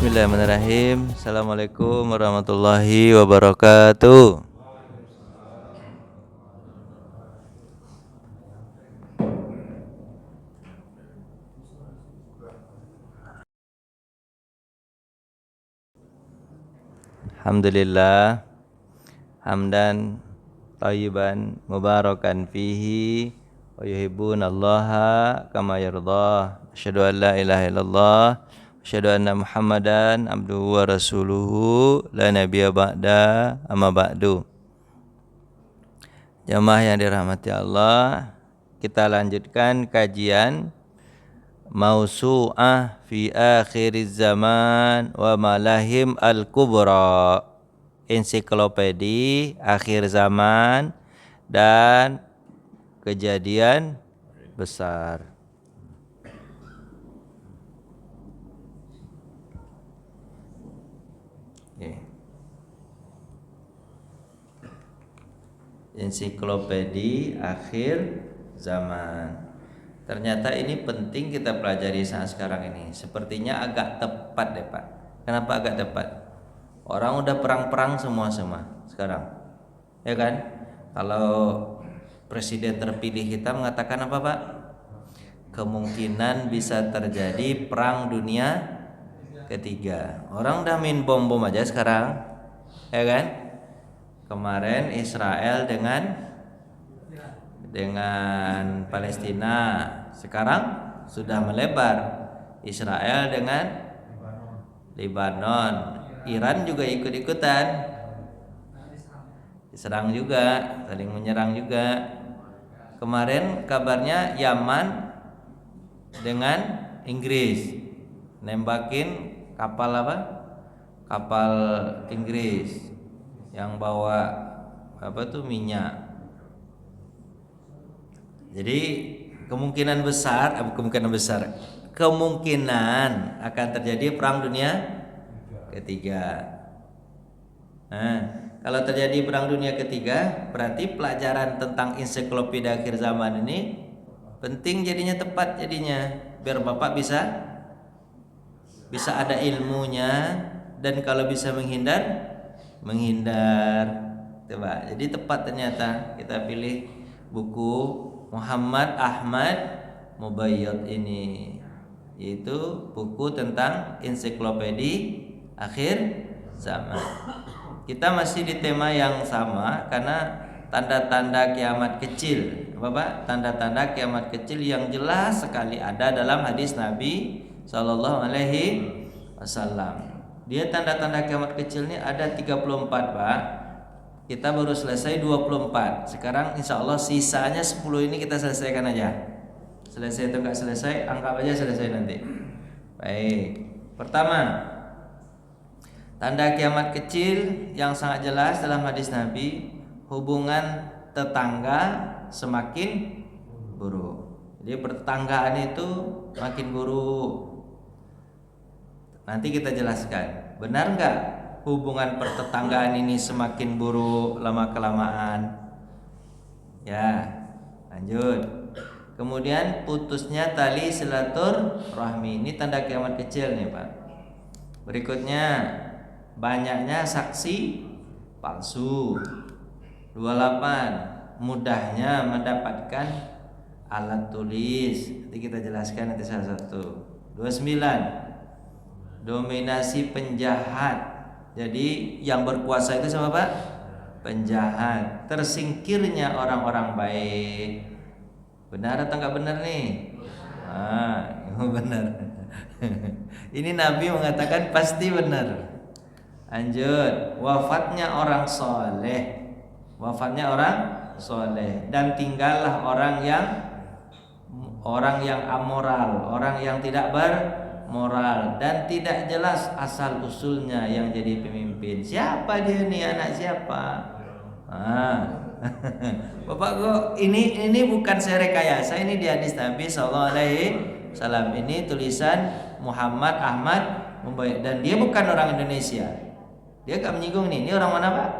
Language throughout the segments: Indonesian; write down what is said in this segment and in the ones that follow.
Bismillahirrahmanirrahim. Assalamualaikum warahmatullahi wabarakatuh. Alhamdulillah hamdan thayyiban mubarakan fihi wa yuhibbunallaha kama yardah. Asyhadu an la ilaha illallah, asyhadu anna Muhammadan abduhu wa rasuluhu la nabiyya ba'da, amma ba'du. Jamaah yang dirahmati Allah, kita lanjutkan kajian Mausu'ah fi akhiriz zaman wa malahim al-kubra, ensiklopedi akhir zaman dan kejadian besar. Ensiklopedi akhir zaman. Ternyata ini penting kita pelajari saat sekarang ini. Sepertinya agak tepat deh Pak. Kenapa agak tepat? Orang udah perang-perang semua sekarang, ya kan? Kalau presiden terpilih kita mengatakan apa Pak? Kemungkinan bisa terjadi perang dunia ketiga. Orang udah main bom-bom aja sekarang, ya kan? Kemarin Israel dengan Palestina, sekarang sudah melebar Israel dengan Lebanon. Iran juga ikut-ikutan, diserang juga, saling menyerang juga. Kemarin kabarnya Yaman dengan Inggris nembakin kapal apa? Kapal Inggris yang bawa minyak. Jadi kemungkinan akan terjadi perang dunia ketiga. Nah, kalau terjadi perang dunia ketiga, berarti pelajaran tentang ensiklopedia akhir zaman ini penting jadinya, tepat jadinya, biar Bapak bisa ada ilmunya, dan kalau bisa menghindar. Coba, jadi tepat ternyata kita pilih buku Muhammad Ahmad Mubayyad ini, yaitu buku tentang ensiklopedi akhir zaman. Kita masih di tema yang sama karena tanda-tanda kiamat kecil, Bapak, tanda-tanda kiamat kecil yang jelas sekali ada dalam hadis Nabi Sallallahu Alaihi Wasallam. Dia tanda-tanda kiamat kecil ini ada 34 Pak. Kita baru selesai 24. Sekarang insya Allah sisanya 10 ini kita selesaikan aja. Selesai atau enggak selesai, anggap aja selesai nanti. Baik. Pertama, tanda kiamat kecil yang sangat jelas dalam hadis Nabi, hubungan tetangga semakin buruk. Jadi pertetanggaan itu makin buruk. Nanti kita jelaskan, benar enggak hubungan pertetanggaan ini semakin buruk lama-kelamaan? Ya, lanjut. Kemudian putusnya tali silaturahmi, ini tanda kiamat kecil nih Pak. Berikutnya, banyaknya saksi palsu. 28, mudahnya mendapatkan alat tulis. Nanti kita jelaskan nanti salah satu. 29, dominasi penjahat. Jadi yang berkuasa itu siapa Pak? Penjahat. Tersingkirnya orang-orang baik. Benar atau enggak benar nih? Benar. Ini Nabi mengatakan pasti benar. Lanjut, wafatnya orang soleh, dan tinggallah orang yang amoral, orang yang tidak bermoral, dan tidak jelas asal usulnya yang jadi pemimpin. Siapa dia nih, anak siapa? Bapak kok ini bukan saya rekayasa, ini di hadis Nabi Sallallahu Alaihi Wasallam. Ini tulisan Muhammad Ahmad Mubayyad, dan dia bukan orang Indonesia. Dia gak menyinggung nih. Ini orang mana Pak?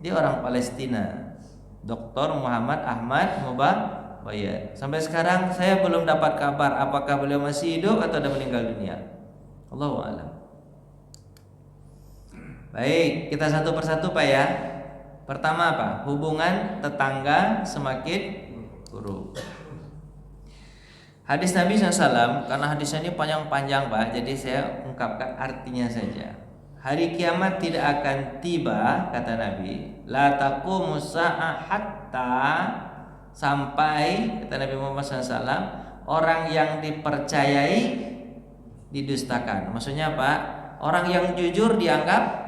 Dia orang Palestina. Dr. Muhammad Ahmad Mubayyad. Sampai sekarang saya belum dapat kabar apakah beliau masih hidup atau sudah meninggal dunia. Allahu a'lam. Baik, kita satu persatu Pak ya. Pertama apa? Hubungan tetangga semakin buruk. Hadis Nabi SAW, karena hadisnya ini panjang-panjang Pak, jadi saya ungkapkan artinya saja. Hari kiamat tidak akan tiba, kata Nabi, la taqumu sa'ah hatta, sampai, kata Nabi Muhammad SAW, orang yang dipercayai didustakan. Maksudnya apa? Orang yang jujur dianggap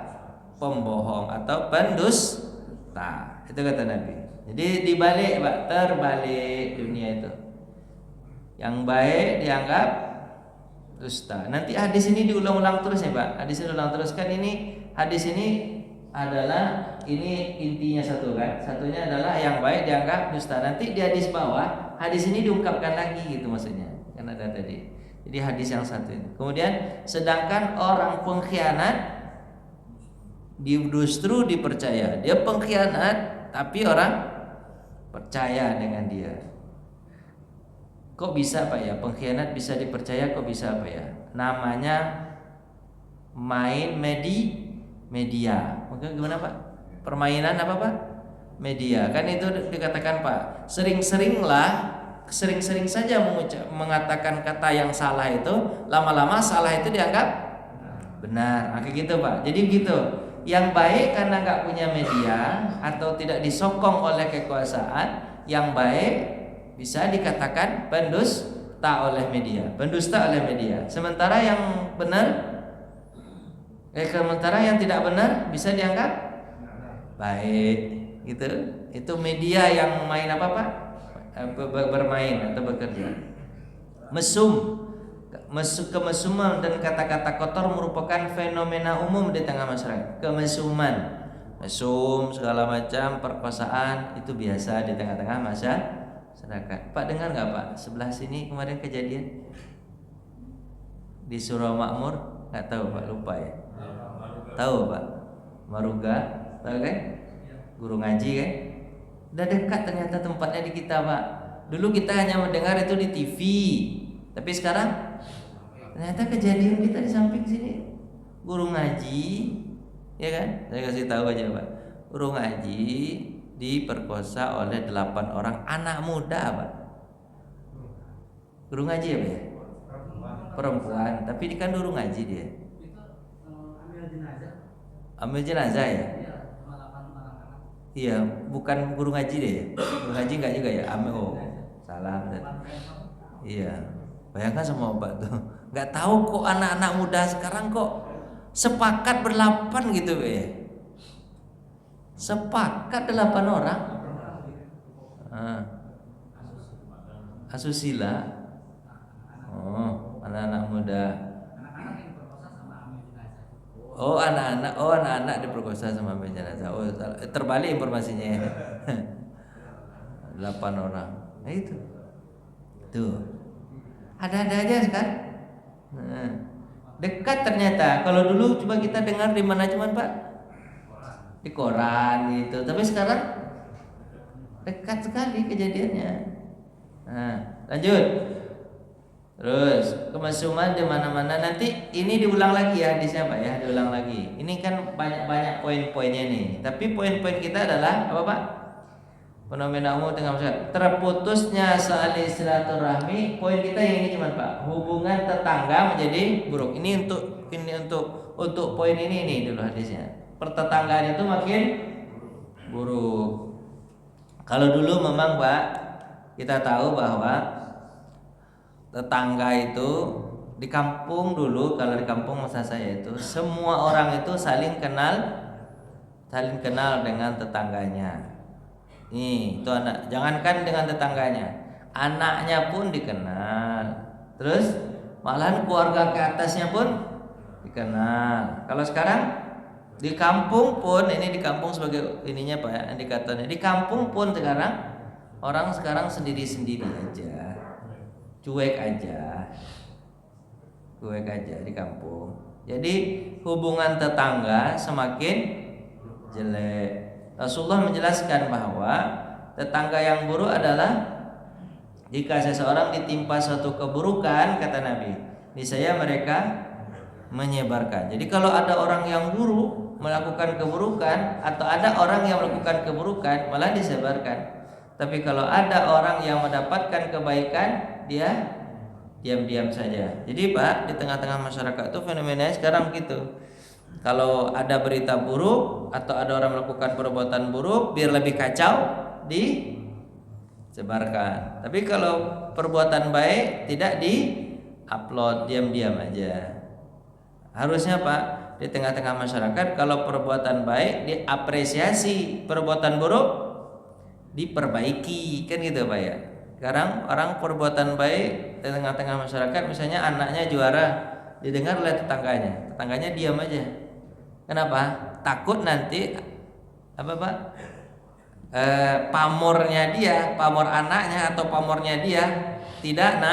pembohong atau pendusta. Itu kata Nabi. Jadi dibalik Pak, terbalik dunia itu. Yang baik dianggap dusta. Nanti hadis ini diulang-ulang terus ya Pak. Hadis ini diulang terus kan, ini hadis ini adalah, ini intinya satu kan. Satunya adalah yang baik dianggap dusta. Nanti di hadis bawah hadis ini diungkapkan lagi gitu maksudnya. Kan ada tadi. Jadi hadis yang satu ini. Kemudian sedangkan orang pengkhianat justru dipercaya. Dia pengkhianat tapi orang percaya dengan dia. Kok bisa Pak ya? Pengkhianat bisa dipercaya, kok bisa Pak ya? Namanya main media. Mungkin gimana Pak? Permainan apa Pak? Media. Kan itu dikatakan Pak. Sering-sering saja mengatakan kata yang salah itu, lama-lama salah itu dianggap benar. Kayak gitu Pak. Jadi gitu. Yang baik karena nggak punya media atau tidak disokong oleh kekuasaan, yang baik bisa dikatakan pendusta oleh media. Sementara yang benar, sementara yang tidak benar bisa dianggap baik. Gitu. Itu media yang main apa Pak? Bermain atau bekerja. Kemesuman dan kata-kata kotor merupakan fenomena umum di tengah masyarakat. Kemesuman, mesum segala macam perkosaan itu biasa di tengah-tengah masyarakat. Pak dengar nggak Pak? Sebelah sini kemarin kejadian di Surau Makmur, nggak tahu Pak, lupa ya. Tahu Pak? Maruga, tahu kan? Guru ngaji kan? Udah dekat ternyata tempatnya di kita Pak. Dulu kita hanya mendengar itu di TV, tapi sekarang ternyata kejadian kita di samping sini. Guru ngaji, ya kan? Saya kasih tahu aja Pak. Guru ngaji diperkosa oleh 8 orang anak muda Pak. Guru ngaji ya Pak ya? Perempuan, tapi kan guru ngaji dia. Ambil jenazah ya? Iya, bukan guru ngaji deh ya. Guru ngaji enggak juga ya? Salah. Iya. Bayangkan sama Bapak tuh. Enggak tahu kok anak-anak muda sekarang kok sepakat berlapan gitu Pak ya. Sepakat 8 orang. Asusila. Oh, anak-anak muda. Anak-anak diperkosa sama ambil jenazah. Oh, terbalik informasinya. 8 orang. Nah itu. Tuh. Ada-ada aja kan? Dekat ternyata. Kalau dulu coba kita dengar di mana cuman Pak? Di koran gitu. Tapi sekarang dekat sekali kejadiannya. Nah, lanjut. Terus kemesuman di mana-mana. Nanti ini diulang lagi ya hadisnya Pak ya, diulang lagi. Ini kan banyak poin-poinnya nih. Tapi poin-poin kita adalah apa Pak? Fenomena umum tengah masyarakat. Terputusnya saling silaturahmi. Poin kita yang ini cuman Pak. Hubungan tetangga menjadi buruk. Ini untuk poin ini nih dulu hadisnya. Pertetanggaan itu makin buruk. Kalau dulu memang Pak, kita tahu bahwa tetangga itu di kampung dulu, kalau di kampung masa saya itu semua orang itu saling kenal dengan tetangganya. Nih, itu anak, jangankan dengan tetangganya, anaknya pun dikenal. Terus malahan keluarga ke atasnya pun dikenal. Kalau sekarang di kampung pun, ini di kampung sebagai ininya Pak ya, indikatornya. Di kampung pun sekarang orang sendiri-sendiri aja. Cuek aja di kampung. Jadi hubungan tetangga semakin jelek. Rasulullah menjelaskan bahwa tetangga yang buruk adalah jika seseorang ditimpa suatu keburukan, kata Nabi, niscaya mereka menyebarkan. Jadi kalau ada orang yang buruk melakukan keburukan atau ada orang yang melakukan keburukan malah disebarkan. Tapi kalau ada orang yang mendapatkan kebaikan, dia diam-diam saja. Jadi Pak, di tengah-tengah masyarakat itu fenomenanya sekarang gitu. Kalau ada berita buruk atau ada orang melakukan perbuatan buruk, biar lebih kacau disebarkan. Tapi kalau perbuatan baik tidak di-upload, diam-diam aja. Harusnya Pak, di tengah-tengah masyarakat kalau perbuatan baik diapresiasi, perbuatan buruk diperbaiki, kan gitu Pak ya. Sekarang orang perbuatan baik di tengah-tengah masyarakat, misalnya anaknya juara, didengar oleh tetangganya diam aja. Kenapa? Takut nanti apa Pak? Pamornya dia, pamor anaknya atau pamornya dia tidak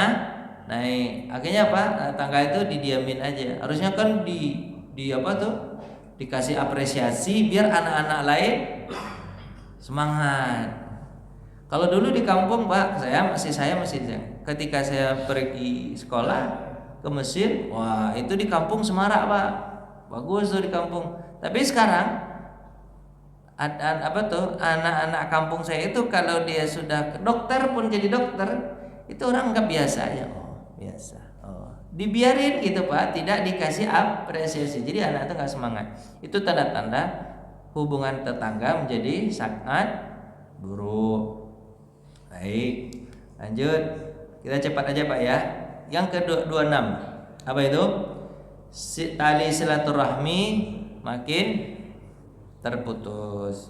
naik. Akhirnya apa? Tangga itu didiamin aja. Harusnya kan di apa tuh? Dikasih apresiasi biar anak-anak lain semangat. Kalau dulu di kampung Pak, saya masih ketika saya pergi sekolah ke Mesir, wah itu di kampung semarak Pak, bagus tuh di kampung. Tapi sekarang apa tuh anak-anak kampung saya itu kalau dia sudah dokter pun jadi dokter, itu orang nggak biasa ya, biasa, dibiarin gitu Pak, tidak dikasih apresiasi. Jadi anak itu nggak semangat. Itu tanda-tanda hubungan tetangga menjadi sangat buruk. Baik, lanjut. Kita cepat aja Pak ya. Yang ke-26. Apa itu? Tali silaturahmi makin terputus.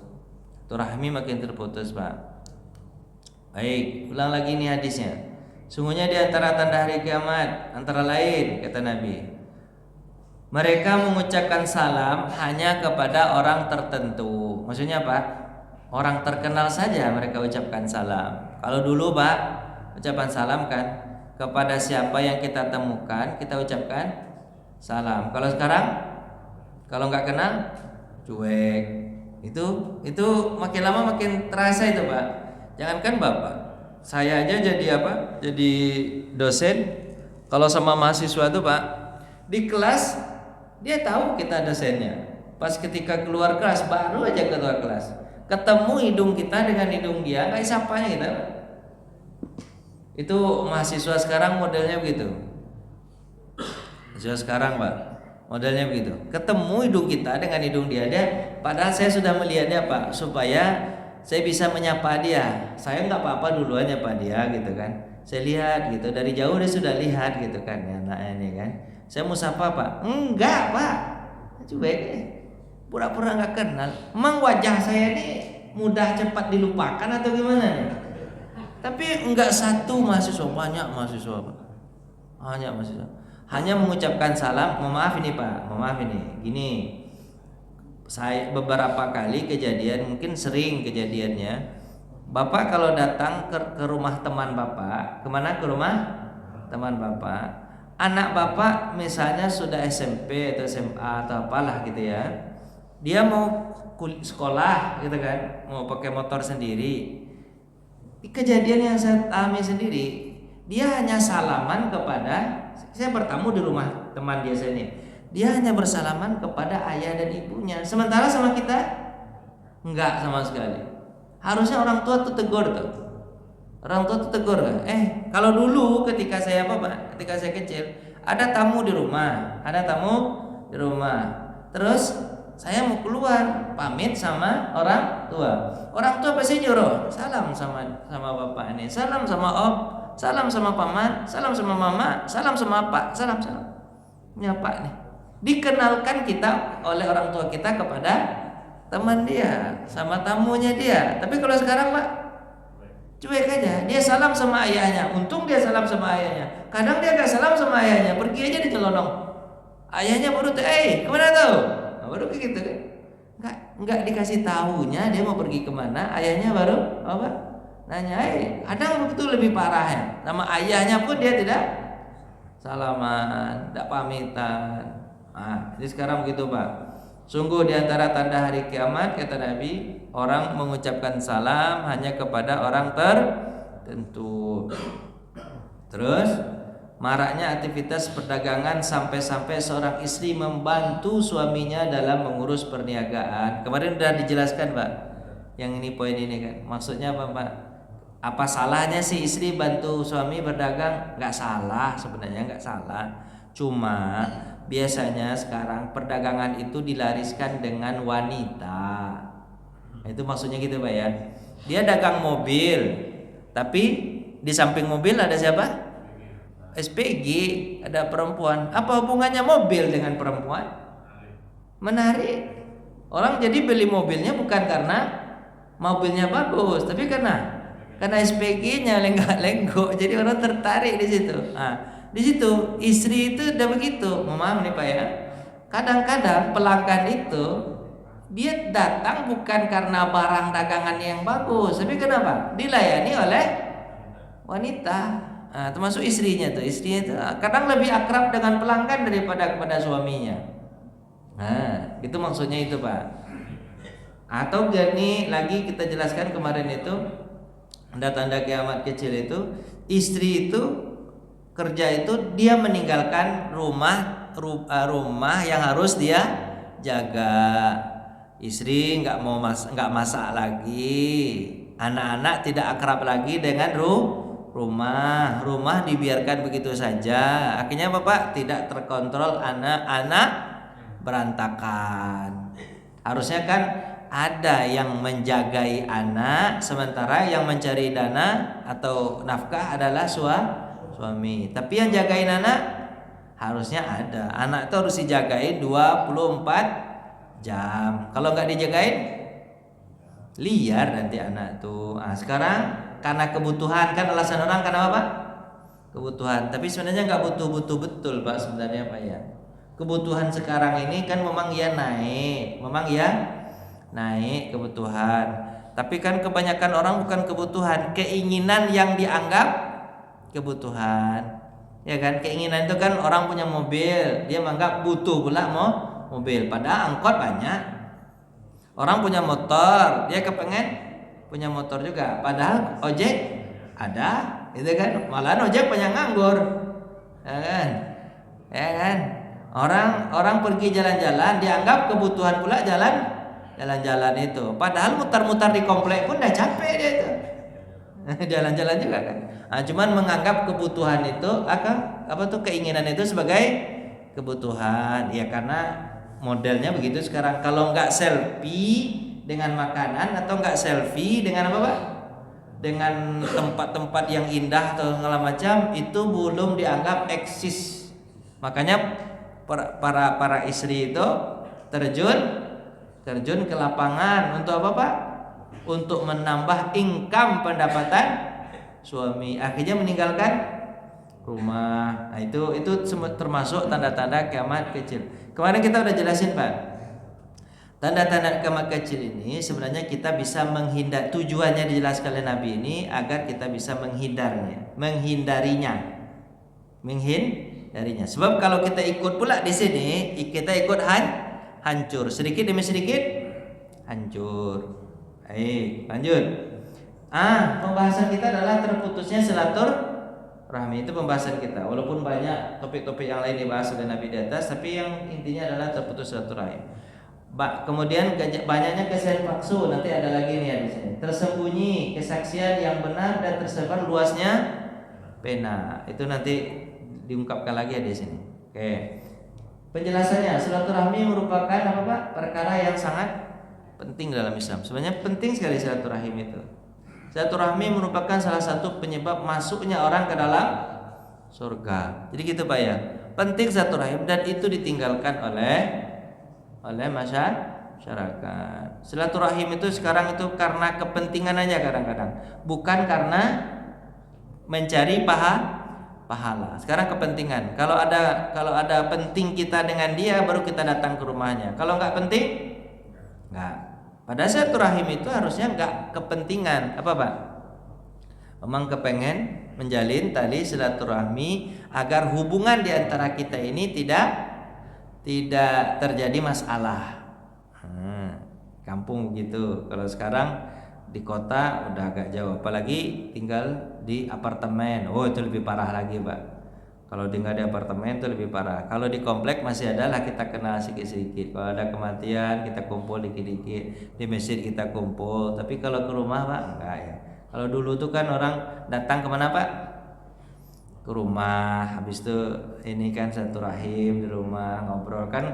Silaturahmi makin terputus, Pak. Baik, ulang lagi nih hadisnya. Sungguhnya di antara tanda hari kiamat, antara lain kata Nabi, mereka mengucapkan salam hanya kepada orang tertentu. Maksudnya apa? Orang terkenal saja mereka ucapkan salam. Kalau dulu Pak, ucapan salam kan kepada siapa yang kita temukan kita ucapkan salam. Kalau sekarang kalau nggak kenal cuek. Itu makin lama makin terasa itu Pak. Jangankan Bapak, saya aja jadi apa? Jadi dosen. Kalau sama mahasiswa tuh Pak, di kelas dia tahu kita dosennya. Pas ketika keluar kelas baru aja keluar kelas, ketemu hidung kita dengan hidung dia, nggak sapanya kita. Itu mahasiswa sekarang modelnya begitu. Mahasiswa sekarang Pak, modelnya begitu. Ketemu hidung kita dengan hidung dia, padahal saya sudah melihatnya Pak, supaya saya bisa menyapa dia. Saya nggak apa-apa duluan nyapa dia gitu kan. Saya lihat gitu dari jauh, dia sudah lihat gitu kan ya, anaknya ini kan. Saya mau sapa Pak, enggak Pak, cuek, pura-pura nggak kenal. Emang wajah saya ini mudah cepat dilupakan atau gimana nih? Tapi enggak satu mahasiswa, banyak mahasiswa Pak, banyak mahasiswa hanya mengucapkan salam. Maaf ini Pak, maaf ini gini. Saya beberapa kali kejadian, mungkin sering kejadiannya, Bapak kalau datang ke rumah teman Bapak, kemana? Ke rumah teman Bapak, anak Bapak misalnya sudah SMP atau SMA atau apalah gitu ya, dia mau sekolah gitu kan, mau pakai motor sendiri. Kejadian yang saya alami sendiri, dia hanya salaman kepada, saya bertamu di rumah teman dia ini, dia hanya bersalaman kepada ayah dan ibunya. Sementara sama kita enggak sama sekali. Harusnya orang tua tuh tegur tuh. Orang tua tuh tegur kan. Kalau dulu ketika saya ketika saya kecil, ada tamu di rumah, terus saya mau keluar, pamit sama orang tua. Orang tua pasti nyuruh salam sama bapak ini, salam sama om, salam sama paman, salam sama mama, salam sama apa, salam. Nyapa nih. Dikenalkan kita oleh orang tua kita kepada teman dia, sama tamunya dia. Tapi kalau sekarang Pak, cuek aja. Dia salam sama ayahnya. Untung dia salam sama ayahnya. Kadang dia gak salam sama ayahnya, pergi aja dicelonong. Ayahnya baru tuh, kemana tuh? Nah, baru kayak gitu kan. Nggak dikasih tahunya dia mau pergi kemana. Ayahnya baru apa? Nanya, kadang begitu lebih parah ya. Nama ayahnya pun dia tidak salaman, tidak pamitan. Nah, jadi sekarang begitu Pak. Sungguh di antara tanda hari kiamat kata Nabi, orang mengucapkan salam hanya kepada orang tertentu. Terus Maraknya aktivitas perdagangan sampai-sampai seorang istri membantu suaminya dalam mengurus perniagaan. Kemarin udah dijelaskan, Pak. Yang ini poin ini kan. Maksudnya apa, Pak? Apa salahnya sih istri bantu suami berdagang? Nggak salah, sebenarnya nggak salah. Cuma biasanya sekarang perdagangan itu dilariskan dengan wanita. Itu maksudnya gitu, Pak ya. Dia dagang mobil, tapi di samping mobil ada siapa? SPG, ada perempuan. Apa hubungannya mobil dengan perempuan? Menarik. Orang jadi beli mobilnya bukan karena mobilnya bagus, tapi karena SPG-nya lenggak-lenggok. Jadi orang tertarik di situ. Nah, di situ istri itu udah begitu. Memang nih Pak ya. Kadang-kadang pelanggan itu dia datang bukan karena barang dagangannya yang bagus, tapi kenapa? Dilayani oleh wanita. Nah, termasuk istrinya tuh. Istrinya itu kadang lebih akrab dengan pelanggan daripada kepada suaminya. Nah, itu maksudnya itu, Pak. Atau gini lagi kita jelaskan kemarin itu, tanda-tanda kiamat kecil itu, istri itu kerja itu dia meninggalkan rumah yang harus dia jaga. Istri nggak masak lagi, anak-anak tidak akrab lagi dengan rumah dibiarkan begitu saja. Akhirnya Bapak tidak terkontrol, anak-anak berantakan. Harusnya kan ada yang menjagai anak, sementara yang mencari dana atau nafkah adalah suami. Tapi yang jagain anak harusnya ada. Anak itu harus dijagain 24 jam. Kalau nggak dijagain liar nanti anak tuh. Nah, sekarang karena kebutuhan, kan alasan orang karena apa? Kebutuhan. Tapi sebenarnya nggak butuh betul Pak sebenarnya Pak ya. Kebutuhan sekarang ini kan memang ya naik kebutuhan. Tapi kan kebanyakan orang bukan kebutuhan, keinginan yang dianggap kebutuhan. Ya kan, keinginan itu kan orang punya mobil, dia menganggap butuh pula mobil, padahal angkot banyak. Orang punya motor, dia kepengen punya motor juga, padahal ojek ada, gitu kan. Malahan ojek banyak nganggur, ya kan. Orang pergi jalan-jalan, dianggap kebutuhan pula jalan-jalan itu, padahal mutar-mutar di komplek pun udah capek dia itu. Jalan-jalan juga kan. Nah, cuman menganggap kebutuhan itu keinginan itu sebagai kebutuhan. Ya karena modelnya begitu sekarang. Kalau nggak selfie dengan makanan atau nggak selfie dengan apa Pak? Dengan tempat-tempat yang indah atau segala macam, itu belum dianggap eksis. Makanya para istri itu terjun ke lapangan untuk apa Pak? Untuk menambah income pendapatan suami. Akhirnya meninggalkan rumah. Nah, itu termasuk tanda-tanda kiamat kecil. Kemarin kita udah jelasin Pak. Tanda-tanda kiamat kecil ini sebenarnya kita bisa menghindar. Tujuannya dijelaskan oleh Nabi ini agar kita bisa menghindarinya. Sebab kalau kita ikut pula di sini, kita ikut hancur. Sedikit demi sedikit hancur. Baik, lanjut. Pembahasan kita adalah terputusnya silaturahmi. Itu pembahasan kita. Walaupun banyak topik-topik yang lain dibahas oleh Nabi di atas, tapi yang intinya adalah terputus silaturahmi. Kemudian banyaknya kesaksian palsu. Nanti ada lagi nih ya di sini. Tersembunyi kesaksian yang benar dan tersebar luasnya pena. Itu nanti diungkapkan lagi ya di sini. Oke. Penjelasannya, silaturahmi merupakan apa Pak? Perkara yang sangat penting dalam Islam. Sebenarnya penting sekali silaturahim itu. Silaturahmi merupakan salah satu penyebab masuknya orang ke dalam surga. Jadi gitu Pak ya. Penting silaturahim dan itu ditinggalkan oleh masyarakat. Silaturahim itu sekarang itu karena kepentingan aja kadang-kadang, bukan karena mencari pahala. Sekarang kepentingan. Kalau ada penting kita dengan dia, baru kita datang ke rumahnya. Kalau nggak penting, nggak. Pada silaturahim itu harusnya nggak kepentingan apa Pak? Memang kepengen menjalin tali silaturahmi agar hubungan di antara kita ini tidak terjadi masalah. Kampung begitu. Kalau sekarang di kota udah agak jauh, apalagi tinggal di apartemen. Oh itu lebih parah lagi Pak. Kalau tinggal di apartemen itu lebih parah. Kalau di komplek masih ada lah kita kenal sedikit-sedikit. Kalau ada kematian kita kumpul dikit-dikit. Di masjid kita kumpul. Tapi kalau ke rumah Pak enggak ya. Kalau dulu tuh kan orang datang kemana Pak? Ke rumah. Habis itu ini kan satu rahim di rumah ngobrol kan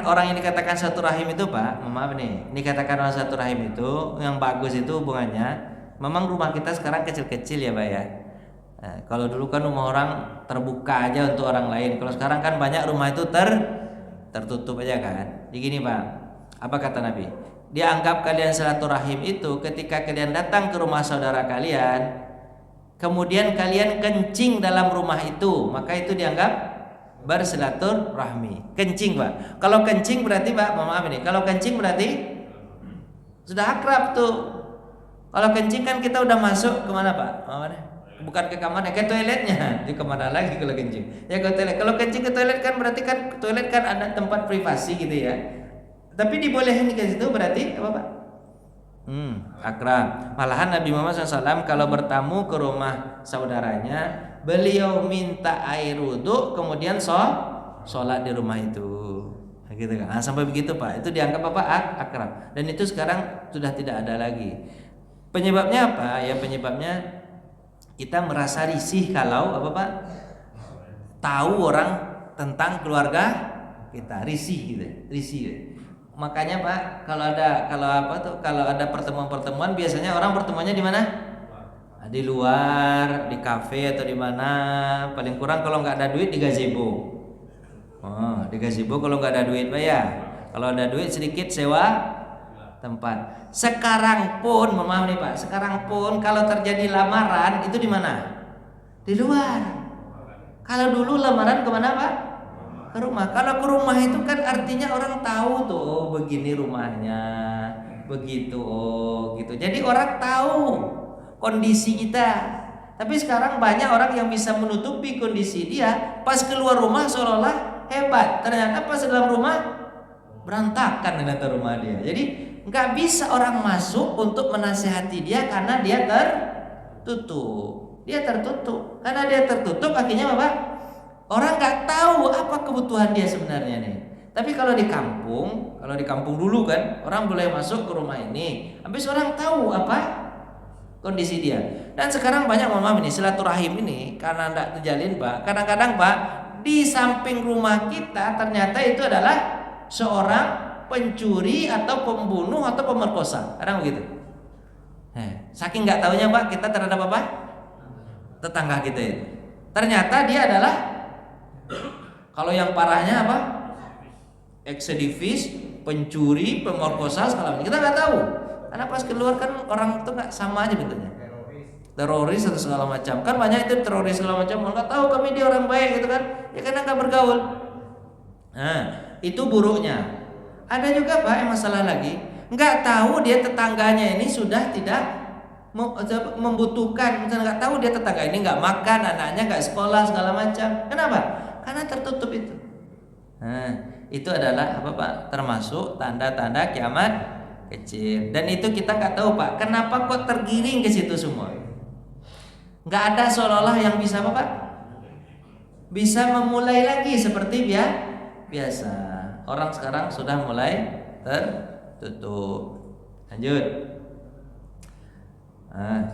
orang yang dikatakan satu rahim itu Pak, maaf nih. Ini katakan orang satu rahim itu yang bagus itu hubungannya. Memang rumah kita sekarang kecil-kecil ya Pak ya. Nah, kalau dulu kan rumah orang terbuka aja untuk orang lain. Kalau sekarang kan banyak rumah itu tertutup aja kan. Jadi gini Pak, apa kata Nabi? Dianggap kalian silaturahim itu ketika kalian datang ke rumah saudara kalian, kemudian kalian kencing dalam rumah itu, maka itu dianggap bersilaturahmi. Kencing Pak. Kalau kencing berarti Pak, maaf ini. Kalau kencing berarti sudah akrab tuh. Kalau kencing kan kita udah masuk kemana Pak? Bukan ke kamarnya, ke toiletnya. Di kemana lagi kalau kencing? Ya ke toilet. Kalau kencing ke toilet kan berarti kan toilet kan ada tempat privasi gitu ya. Tapi dibolehin ke situ berarti apa Pak? Akrab. Malahan Nabi Muhammad SAW kalau bertamu ke rumah saudaranya, beliau minta air wudhu, kemudian sholat di rumah itu. Gitu kan? Nah, sampai begitu Pak. Itu dianggap apa? Akrab. Dan itu sekarang sudah tidak ada lagi. Penyebabnya apa? Ya penyebabnya kita merasa risih kalau apa Pak? Tahu orang tentang keluarga kita, risih gitu, risih. Makanya Pak, kalau ada pertemuan-pertemuan biasanya orang pertemuannya di mana? Di luar, di kafe atau di mana? Paling kurang kalau nggak ada duit di gazebo. Di gazebo kalau nggak ada duit Pak ya. Kalau ada duit sedikit sewa tempat. Sekarang pun, maaf nih Pak, sekarang pun kalau terjadi lamaran itu di mana? Di luar. Kalau dulu lamaran kemana Pak? Ke rumah. Kalau ke rumah itu kan artinya orang tahu tuh, oh, begini rumahnya, begitu, oh gitu. Jadi orang tahu kondisi kita. Tapi sekarang banyak orang yang bisa menutupi kondisi dia. Pas keluar rumah seolah-olah hebat. Ternyata pas dalam rumah berantakan ternyata rumah dia. Jadi nggak bisa orang masuk untuk menasihati dia karena dia tertutup. Dia tertutup. Karena dia tertutup akhirnya apa? Orang nggak tahu apa kebutuhan dia sebenarnya nih. Tapi kalau di kampung dulu kan orang boleh masuk ke rumah ini. Habis orang tahu apa kondisi dia. Dan sekarang banyak maaf ini silaturahim ini karena nggak terjalin Pak. Kadang-kadang Pak di samping rumah kita ternyata itu adalah seorang pencuri atau pembunuh atau pemerkosa, kadang begitu. Saking nggak taunya Pak kita terhadap apa? Tetangga kita itu. Ternyata dia adalah, kalau yang parahnya apa? Eksidivis, pencuri, pemerkosa segala macam. Kita nggak tahu. Karena pas keluar kan orang itu nggak sama aja bentuknya. Teroris atau segala macam. Kan banyak itu teroris segala macam. Nggak tahu kami dia orang baik gitu kan? Ya karena nggak bergaul. Nah itu buruknya. Ada juga Pak yang masalah lagi, nggak tahu dia tetangganya ini sudah tidak membutuhkan, misalnya nggak tahu dia tetangga ini nggak makan, anaknya nggak sekolah segala macam. Kenapa? Karena tertutup itu. Nah, itu adalah apa Pak? Termasuk tanda-tanda kiamat kecil. Dan itu kita nggak tahu Pak. Kenapa kok tergiring ke situ semua? Nggak ada seolah-olah yang bisa apa Pak? Bisa memulai lagi seperti biasa. Orang sekarang sudah mulai tertutup. Lanjut.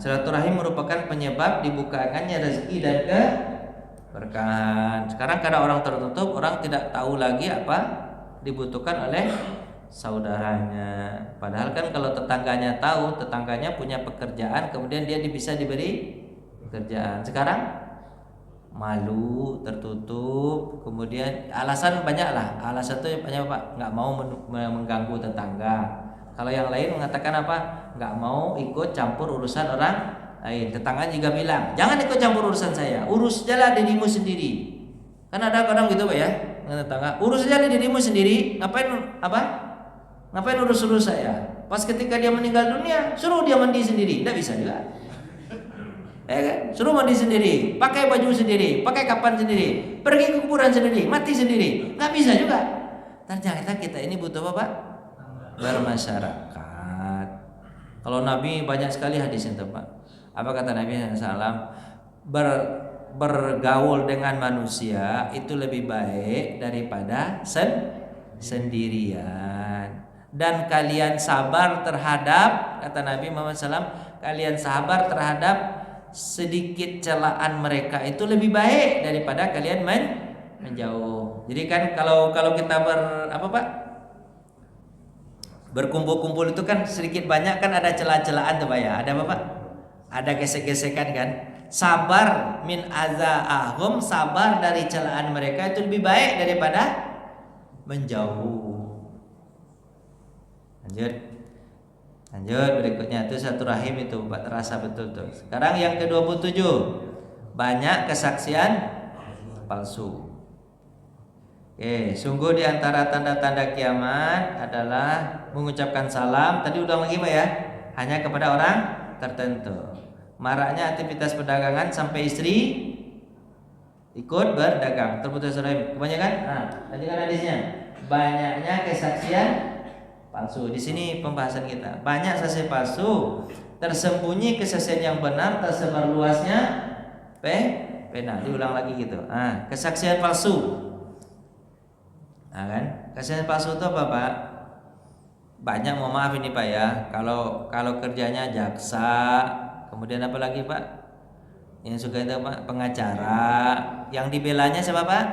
Silaturahim merupakan penyebab dibukakannya rezeki dan keberkahan. Sekarang karena orang tertutup, orang tidak tahu lagi apa dibutuhkan oleh saudaranya. Padahal kan kalau tetangganya tahu, tetangganya punya pekerjaan, kemudian dia bisa diberi pekerjaan. Sekarang malu, tertutup, kemudian alasan banyak lah. Alasan itu banyak Pak, nggak mau mengganggu tetangga. Kalau yang lain mengatakan apa? Nggak mau ikut campur urusan orang lain. Tetangga juga bilang, jangan ikut campur urusan saya, urus jalan dirimu sendiri. Kan ada kadang gitu Pak ya, tetangga, urus aja dirimu sendiri. Ngapain urus saya? Pas ketika dia meninggal dunia, suruh dia mandi sendiri. Nggak bisa juga. Ya kan? Suruh mandi sendiri, pakai baju sendiri, pakai kapan sendiri, pergi ke kuburan sendiri, mati sendiri, nggak bisa juga. Ternyata kita ini butuh apa Pak? Bermasyarakat. Kalau Nabi banyak sekali hadis itu Pak. Apa kata Nabi SAW? bergaul dengan manusia itu lebih baik daripada sendirian. Dan kalian sabar terhadap, kata Nabi Muhammad SAW, kalian sabar terhadap sedikit celaan mereka itu lebih baik daripada kalian menjauh. Jadi kan kalau kita berkumpul-kumpul itu kan sedikit banyak kan ada celah-celahan tuh Pak ya. Ada apa Pak? Ada gesek-gesekan kan. Sabar min azaahum, sabar dari celaan mereka itu lebih baik daripada menjauh. Lanjut berikutnya itu satu rahim itu Pak, terasa betul tuh. Sekarang yang ke-27, banyak kesaksian palsu. Oke, sungguh di antara tanda-tanda kiamat adalah mengucapkan salam. Tadi udah lagi Pak ya, hanya kepada orang tertentu. Maraknya aktivitas perdagangan sampai istri ikut berdagang. Terputus rahim. Kebanyakan, tadi kan hadisnya banyaknya kesaksian palsu. Di sini pembahasan kita. Banyak saksi palsu, tersembunyi kesaksian yang benar, tersebar luasnya pena. Diulang lagi gitu. Kesaksian palsu. Kan? Kesaksian palsu itu apa Pak? Banyak, mohon maaf ini Pak ya. Kalau kerjanya jaksa, kemudian apa lagi Pak? Yang suka itu Pak, pengacara. Yang dibelanya siapa Pak?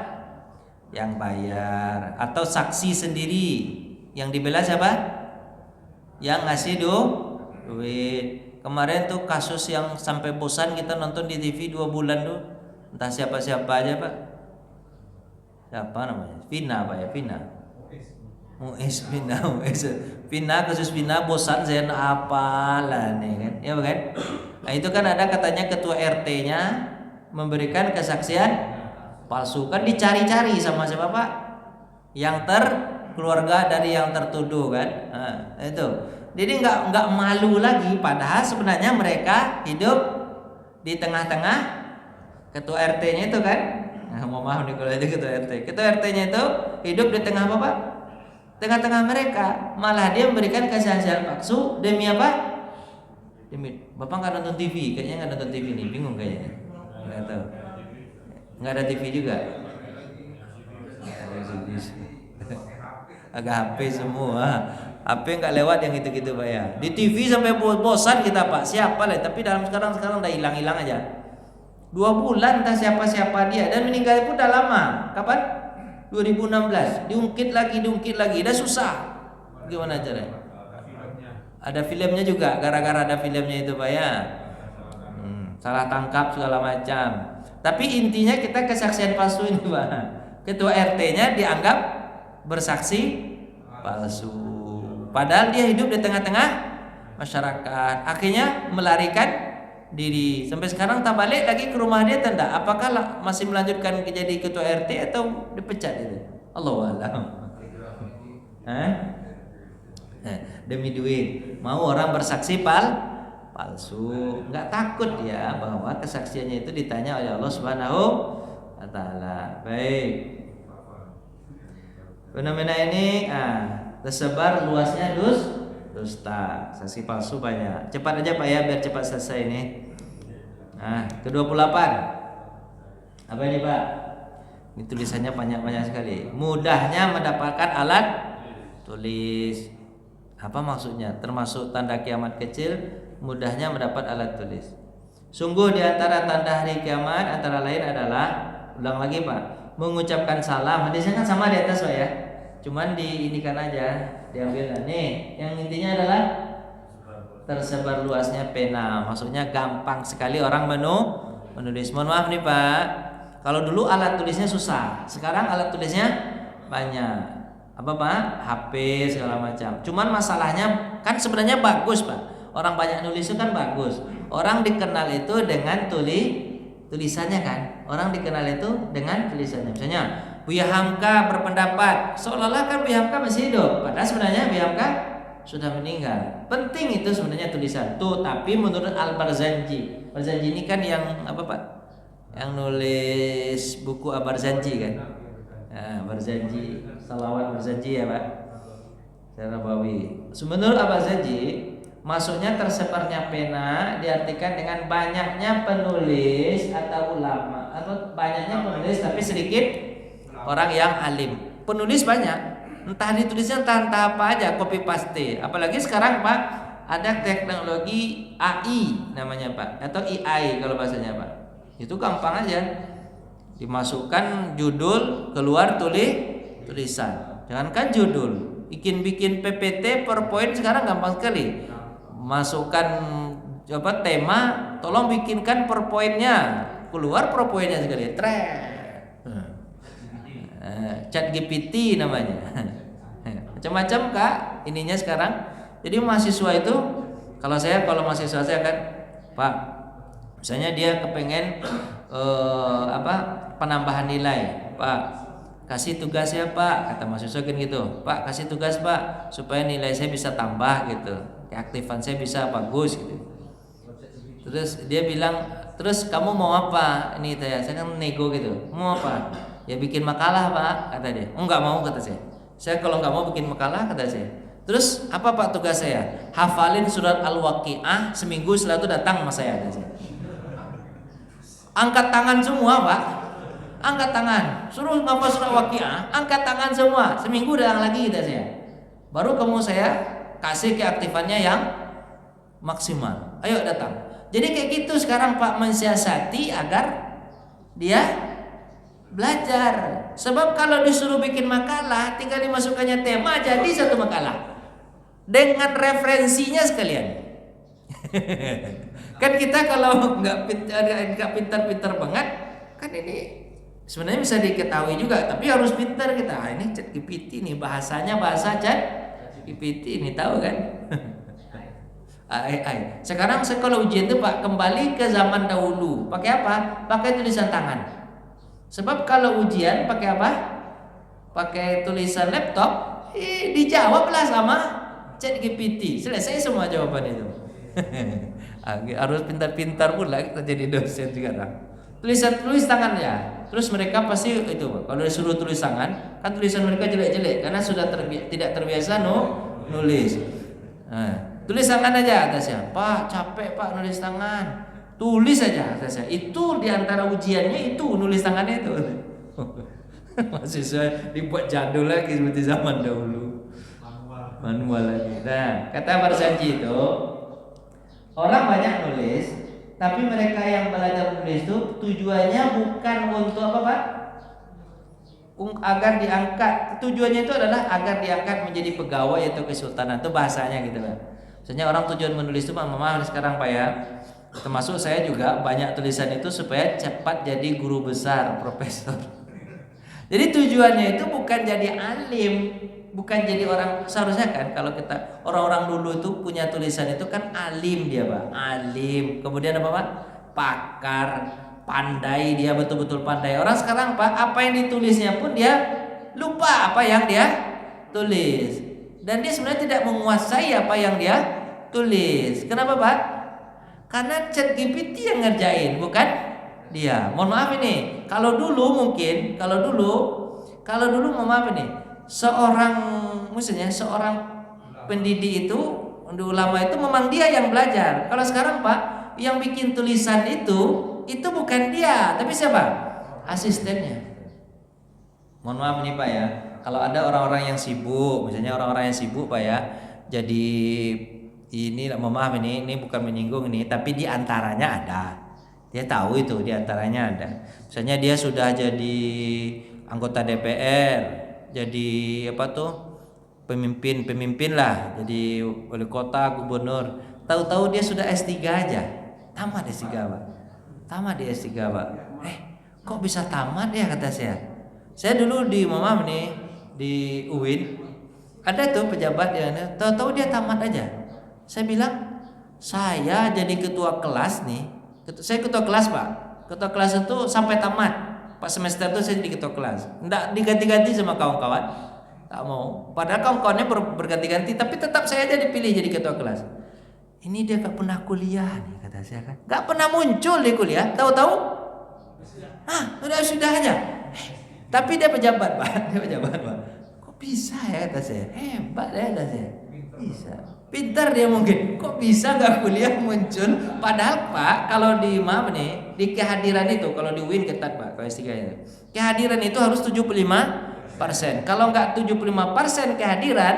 Yang bayar. Atau saksi sendiri. Yang dibela siapa? Yang ngasih duit. Kemarin tuh kasus yang sampai bosan kita nonton di TV 2 bulan tuh. Entah siapa-siapa aja Pak. Siapa namanya? Vina Pak ya, Vina. Muiz Vina. Vina, kasus Vina bosan saya apalah nih kan. Ya bukan? Nah itu kan ada katanya ketua RT-nya memberikan kesaksian palsu. Kan dicari-cari sama siapa Pak? Yang keluarga dari yang tertuduh kan. Itu. Jadi nggak malu lagi, padahal sebenarnya mereka hidup di tengah-tengah ketua RT-nya itu kan. Mohon maaf nih kalau itu ketua RT. Ketua RT-nya itu hidup di tengah apa Pak? Tengah-tengah mereka. Malah dia memberikan kesaksian palsu demi apa? Demi Bapak nggak nonton TV, kayaknya nggak nonton TV nih, bingung kayaknya. Nggak tahu. Nggak ada TV juga. Agak HP semua. HP nggak lewat yang gitu-gitu Pak ya. Di TV sampai bosan kita Pak. Siapa lah? Tapi sekarang udah hilang-hilang aja. 2 bulan entah siapa-siapa dia, dan meninggal pun udah lama. Kapan? 2016. Diungkit lagi. Udah susah. Gimana caranya? Ada filmnya juga. Gara-gara ada filmnya itu Pak ya. Salah tangkap segala macam. Tapi intinya kita kesaksian palsu ini Pak. Ketua RT-nya dianggap bersaksi palsu. Padahal dia hidup di tengah-tengah masyarakat. Akhirnya melarikan diri. Sampai sekarang tak balik lagi ke rumah dia tanda. Apakah masih melanjutkan jadi ketua RT atau dipecat itu? Allahu a'lam. Demi duit. Mau orang bersaksi palsu. Enggak takut ya bahwa kesaksiannya itu ditanya oleh Allah Subhanahu wa taala. Baik. Fenomena ini tersebar luasnya dusta, saksi palsu banyak. Cepat aja Pak ya biar cepat selesai ini. Ke-28. Apa ini Pak? Ini tulisannya banyak sekali. Mudahnya mendapatkan alat tulis. Apa maksudnya? Termasuk tanda kiamat kecil, mudahnya mendapat alat tulis. Sungguh di antara tanda hari kiamat antara lain adalah, ulang lagi Pak, mengucapkan salam. Hadisnya kan sama di atas Pak ya. Cuman diinikan aja, diambil nih. Yang intinya adalah tersebar luasnya pena. Maksudnya gampang sekali orang menulis. Mohon maaf nih Pak. Kalau dulu alat tulisnya susah, sekarang alat tulisnya banyak. Apa Pak? HP segala macam. Cuman masalahnya kan sebenarnya bagus Pak. Orang banyak nulis itu kan bagus. Orang dikenal itu dengan tulisannya kan. Orang dikenal itu dengan tulisannya. Misalnya Buya Hamka berpendapat seolah-olah kan Buya Hamka masih hidup, padahal sebenarnya Buya Hamka sudah meninggal. Penting itu sebenarnya tulisan tuh. Tapi menurut Al-Barzanji, Barzanji ini kan yang apa Pak? Yang nulis buku Al-Barzanji kan? Barzanji, salawat Barzanji ya Pak. Nabawi. Menurut Al-Barzanji, maksudnya tersebarnya pena diartikan dengan banyaknya penulis atau ulama atau banyaknya penulis tapi sedikit orang yang alim. Penulis banyak, entah ditulisnya entah apa aja, copy paste. Apalagi sekarang Pak, ada teknologi AI namanya Pak, atau AI kalau bahasanya Pak. Itu gampang aja, dimasukkan judul, keluar tulisan. Jangankan judul, bikin PPT, PowerPoint sekarang gampang sekali. Masukkan tema, tolong bikinkan PowerPoint-nya, keluar PowerPoint-nya sekali. Chat GPT namanya. Macam-macam Kak ininya sekarang. Jadi mahasiswa itu, kalau mahasiswa saya kan, Pak, misalnya dia kepengen penambahan nilai, Pak, kasih tugas ya Pak, kata mahasiswa kan gitu, Pak kasih tugas Pak supaya nilai saya bisa tambah gitu, keaktifan saya bisa bagus gitu. Terus dia bilang, terus kamu mau apa? Ini saya kan nego gitu, mau apa? Ya bikin makalah Pak, kata dia. Enggak mau, kata saya. Saya kalau nggak mau bikin makalah, kata saya. Terus apa Pak tugas saya? Hafalin surat Al-Waqiah seminggu, setelah itu datang sama saya, kata saya. Angkat tangan semua Pak, angkat tangan, suruh ngapal surat Waqiah, angkat tangan semua, seminggu datang lagi, kata saya. Baru kamu saya kasih keaktifannya yang maksimal. Ayo datang. Jadi kayak gitu sekarang Pak, mensiasati agar dia belajar. Sebab kalau disuruh bikin makalah, tinggal dimasukkannya tema, jadi satu makalah dengan referensinya sekalian. Kan kita kalau nggak pintar-pintar banget, kan ini sebenarnya bisa diketahui juga, tapi harus pintar kita. Ini Chat GPT nih, bahasanya bahasa Chat GPT ini, tahu kan? Sekarang kalau ujian itu Pak, kembali ke zaman dahulu. Pakai apa? Pakai tulisan tangan. Sebab kalau ujian pakai apa? Pakai tulisan laptop, dijawablah sama Chat GPT. Selesai semua jawaban itu. Harus pintar-pintar pula kita jadi dosen sekarang. Tulis tangan ya. Terus mereka pasti itu Pak, kalau disuruh tulis tangan, kan tulisan mereka jelek-jelek karena sudah tidak terbiasa nulis. Tulis tangan aja, kata saya. Pak, capek Pak nulis tangan. Tulis aja, kata saya. Itu diantara ujiannya itu nulis tangannya itu. Mahasiswa dibuat jadul lagi seperti zaman dahulu. Manual lagi. Nah, kata Barsanji itu, orang banyak nulis, tapi mereka yang belajar nulis itu tujuannya bukan untuk apa Pak? Agar diangkat. Tujuannya itu adalah agar diangkat menjadi pegawai atau kesultanan. Itu bahasanya gitu Pak. Misalnya orang tujuan menulis itu maaf sekarang Pak ya, termasuk saya juga banyak tulisan itu supaya cepat jadi guru besar, profesor. Jadi tujuannya itu bukan jadi alim, bukan jadi orang. Seharusnya kan kalau kita orang-orang dulu itu punya tulisan itu kan alim dia Pak, alim. Kemudian apa Pak? Pakar, pandai, dia betul-betul pandai. Orang sekarang Pak, apa yang ditulisnya pun dia lupa apa yang dia tulis. Dan dia sebenarnya tidak menguasai apa yang dia tulis. Kenapa Pak? Karena Chat GPT yang ngerjain, bukan dia. Mohon maaf ini. Kalau dulu mohon maaf ini. Seorang pendidik itu, ulama itu memang dia yang belajar. Kalau sekarang Pak, yang bikin tulisan itu bukan dia, tapi siapa? Asistennya. Mohon maaf nih Pak ya. Kalau ada orang-orang yang sibuk, misalnya orang-orang yang sibuk Pak ya, jadi ini mohon maaf ini bukan menyinggung ini, tapi di antaranya ada. Dia tahu itu di antaranya ada. Misalnya dia sudah jadi anggota DPR, jadi pemimpin lah, jadi wali kota, gubernur. Tahu-tahu dia sudah S3 aja. Tamat S3 Pak. Tamat di S3 Pak. Kok bisa tamat ya, kata saya. Saya dulu di di UIN ada tuh pejabat yang tahu-tahu dia tamat aja. Saya bilang, saya jadi ketua kelas nih. Saya ketua kelas Pak. Ketua kelas itu sampai tamat. Pak semester itu saya jadi ketua kelas. Enggak diganti-ganti sama kawan-kawan. Tak mau. Padahal kawan-kawannya berganti-ganti, tapi tetap saya aja dipilih jadi ketua kelas. Ini dia gak pernah kuliah nih, kata saya kan. Gak pernah muncul di kuliah. Tahu-tahu? Sudah aja. Tapi dia pejabat Pak. Dia pejabat Pak. Kok bisa ya, kata saya. Hebat ya, kata saya. Bisa. Pintar dia mungkin. Kok bisa nggak kuliah muncul? Padahal Pak, kalau di maaf nih, di kehadiran itu, kalau di UIN ketat Pak, kalau S3 itu. Kehadiran itu harus 75%. Kalau nggak 75% kehadiran,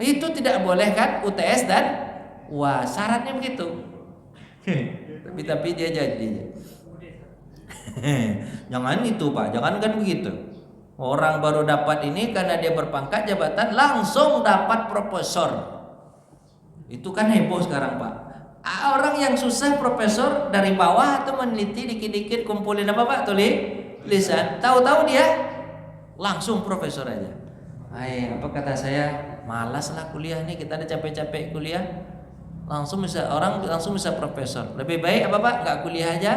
itu tidak boleh kan UTS dan wah, syaratnya begitu. Tapi dia jadi. Jangan itu Pak, jangan kan begitu. Orang baru dapat ini karena dia berpangkat jabatan langsung dapat profesor. Itu kan heboh sekarang Pak. Orang yang susah profesor dari bawah atau meneliti dikit-dikit kumpulin apa Pak tulisan, tahu-tahu dia langsung profesor aja. Apa kata saya, malas lah kuliah nih, kita ada capek-capek kuliah, langsung bisa profesor. Lebih baik apa Pak, nggak kuliah aja,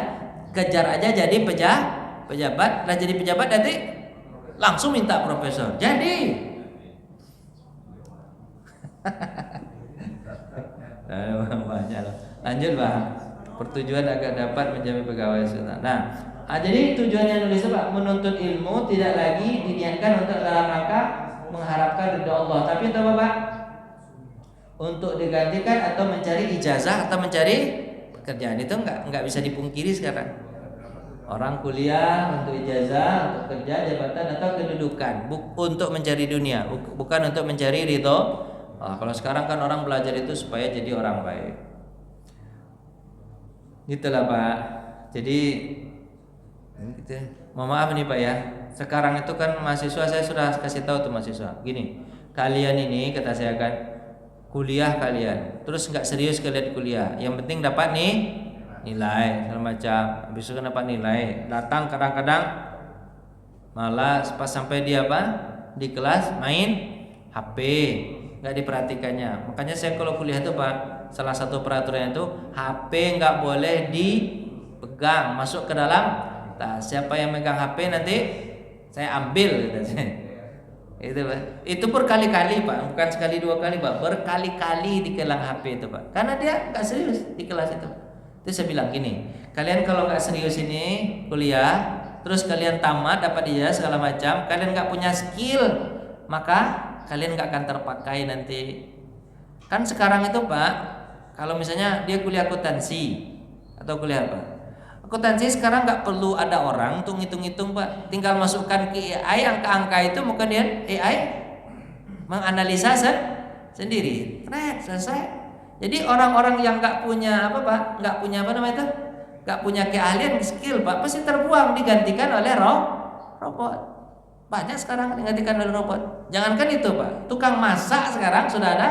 kejar aja jadi pejabat. Lah jadi pejabat nanti langsung minta profesor. Jadi banyak. Lanjut Pak. Pertujuan agar dapat menjadi pegawai sultan. Jadi tujuannya nulis Pak, menuntut ilmu tidak lagi diniatkan untuk dalam rangka mengharapkan ridha Allah, tapi itu apa Pak? Untuk digantikan atau mencari ijazah atau mencari pekerjaan. Itu enggak bisa dipungkiri sekarang. Orang kuliah untuk ijazah, untuk kerja, jabatan atau kedudukan, untuk mencari dunia, bukan untuk mencari ridho. Kalau sekarang kan orang belajar itu supaya jadi orang baik. Gitulah Pak. Jadi gitu. Mohon maaf nih Pak ya. Sekarang itu kan mahasiswa, saya sudah kasih tahu tuh mahasiswa. Gini, kalian ini kata saya kan kuliah kalian, terus nggak serius kalian kuliah. Yang penting dapat nih nilai segala macam. Habis itu kan dapat nilai. Datang kadang-kadang malah pas sampai dia di kelas main HP, nggak diperhatikannya. Makanya saya kalau kuliah itu Pak, salah satu peraturannya itu HP nggak boleh dipegang, masuk ke dalam tas. Siapa yang megang HP nanti saya ambil. Itu berkali-kali Pak, bukan sekali dua kali Pak, berkali-kali dikelang HP itu Pak, karena dia nggak serius di kelas itu. Itu saya bilang gini, kalian kalau nggak serius ini kuliah, terus kalian tamat dapat ijazah segala macam, kalian nggak punya skill, maka kalian nggak akan terpakai nanti. Kan sekarang itu Pak, kalau misalnya dia kuliah akuntansi atau kuliah apa, akuntansi sekarang nggak perlu ada orang untuk ngitung-ngitung Pak, tinggal masukkan ke AI angka-angka itu, kemudian AI menganalisa sendiri, selesai. Jadi orang-orang yang nggak punya nggak punya keahlian, skill Pak, pasti terbuang, digantikan oleh robot. Banyak sekarang digantikan oleh robot. Jangankan itu Pak, tukang masak sekarang sudah ada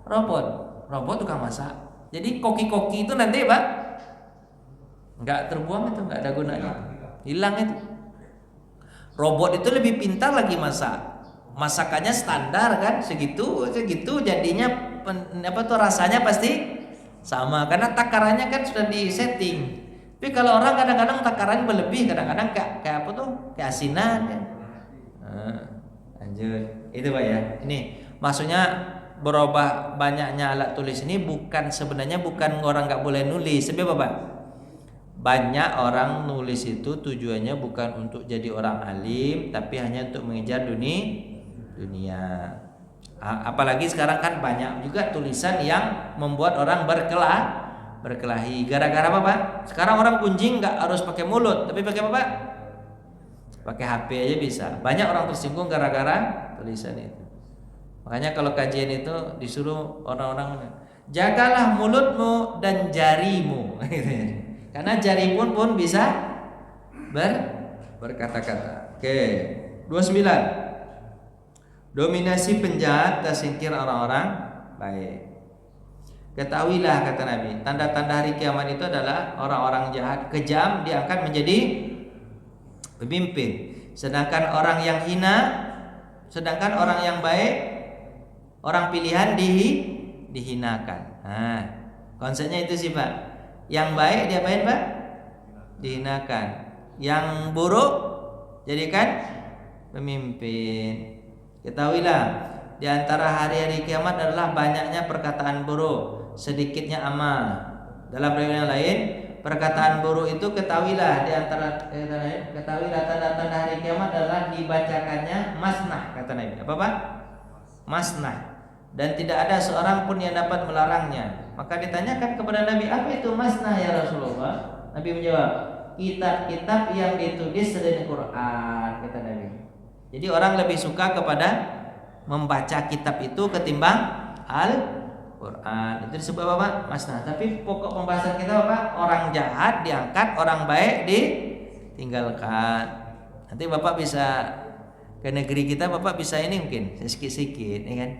robot tukang masak. Jadi koki-koki itu nanti Pak nggak terbuang, itu nggak ada gunanya, hilang itu. Robot itu lebih pintar lagi masak, masakannya standar kan, segitu jadinya rasanya pasti sama karena takarannya kan sudah di setting. Tapi kalau orang kadang-kadang takarannya berlebih, kadang-kadang kayak asinan kan. Lanjut itu Pak ya. Ini maksudnya berubah banyaknya alat tulis ini sebenarnya bukan orang nggak boleh nulis. Sebab Pak, banyak orang nulis itu tujuannya bukan untuk jadi orang alim, tapi hanya untuk mengejar dunia. Apalagi sekarang kan banyak juga tulisan yang membuat orang berkelahi. Gara-gara apa Pak? Sekarang orang kunjing nggak harus pakai mulut, tapi pakai apa Pak? Pakai HP aja bisa. Banyak orang tersinggung gara-gara tulisan itu. Makanya kalau kajian itu disuruh orang-orang jagalah mulutmu dan jarimu. Karena jari pun bisa berkata-kata. Oke, 29. Dominasi penjahat tersingkir orang-orang baik. Ketahuilah kata Nabi, tanda-tanda hari kiamat itu adalah orang-orang jahat kejam diangkat menjadi pemimpin, sedangkan orang yang baik, orang pilihan dihinakan. Konsepnya itu sih Pak. Yang baik diapain Pak? Dihinakan. Yang buruk jadikan pemimpin. Ketahuilah, di antara hari-hari kiamat adalah banyaknya perkataan buruk, sedikitnya amal. Dalam riwayat yang lain, perkataan buruk itu ketahuilah tanda-tanda hari kiamat adalah dibacakannya masnah, kata Nabi. Apa Pak? Masnah. dan tidak ada seorang pun yang dapat melarangnya. Maka ditanyakan kepada Nabi, apa itu masna ya Rasulullah? Nabi menjawab, kitab-kitab yang ditulis selain Quran, kata Nabi. Jadi orang lebih suka kepada membaca kitab itu ketimbang Al-Quran. Itu disebut apa? Masna. Tapi pokok pembahasan kita apa? Orang jahat diangkat, orang baik ditinggalkan. Nanti Bapak bisa ke negeri kita, Bapak bisa ini mungkin sedikit-sedikit, ya kan?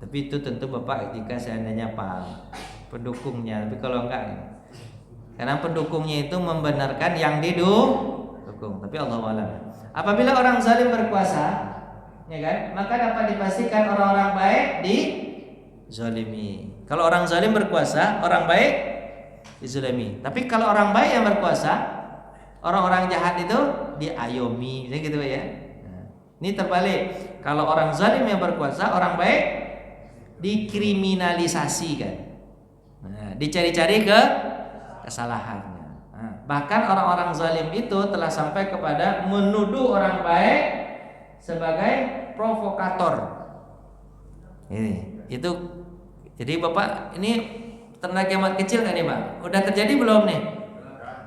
Tapi itu tentu Bapak jika seandainya pendukungnya. Tapi kalau enggak, karena pendukungnya itu membenarkan yang didukung. Tapi Allah a'lam. Apabila orang zalim berkuasa, ya kan, maka dapat dipastikan orang-orang baik dizalimi. Kalau orang zalim berkuasa, orang baik dizalimi. Tapi kalau orang baik yang berkuasa, orang-orang jahat itu diayomi, gitu ya. Nah, ini terbalik. Kalau orang zalim yang berkuasa, orang baik dikriminalisasi kan. Nah, dicari-cari kesalahannya. Nah, bahkan orang-orang zalim itu telah sampai kepada menuduh orang baik sebagai provokator. Itu jadi Bapak ini tanda kiamat kecil kan nih Pak? Udah terjadi belum nih?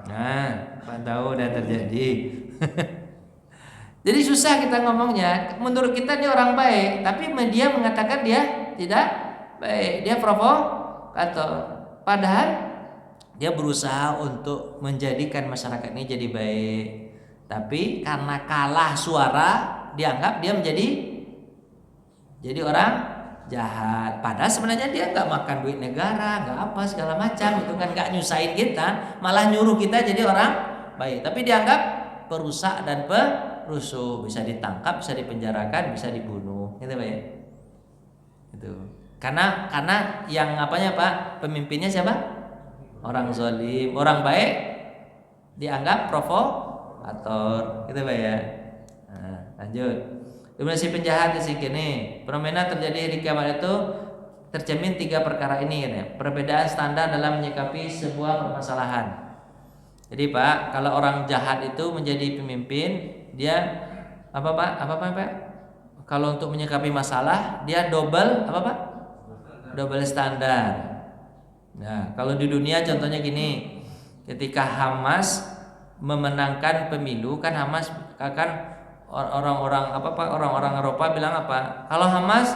Nah, Pak tahu udah terjadi. Jadi susah kita ngomongnya. Menurut kita dia orang baik, tapi media mengatakan dia tidak baik. Dia provokator. Padahal dia berusaha untuk menjadikan masyarakat ini jadi baik. Tapi karena kalah suara, dianggap dia jadi orang jahat. Padahal sebenarnya dia nggak makan duit negara, nggak apa segala macam, itu kan nggak nyusahin kita, malah nyuruh kita jadi orang baik. Tapi dianggap perusak dan perusuh, bisa ditangkap, bisa dipenjarakan, bisa dibunuh, gitu Pak ya. Itu karena yang apanya Pak, pemimpinnya siapa? Orang zalim. Orang baik dianggap provokator, gitu Pak ya. Nah, lanjut. Kemudian si penjahat si kini, fenomena terjadi di kiamat itu tercermin 3 perkara ini ya. Perbedaan standar dalam menyikapi sebuah permasalahan. Jadi Pak, kalau orang jahat itu menjadi pemimpin, dia apa Pak? Kalau untuk menyikapi masalah, dia double apa Pak? Double standar. Nah, kalau di dunia contohnya gini, ketika Hamas memenangkan pemilu, kan Hamas akan orang-orang apa Pak? Orang-orang Eropa bilang apa? Kalau Hamas,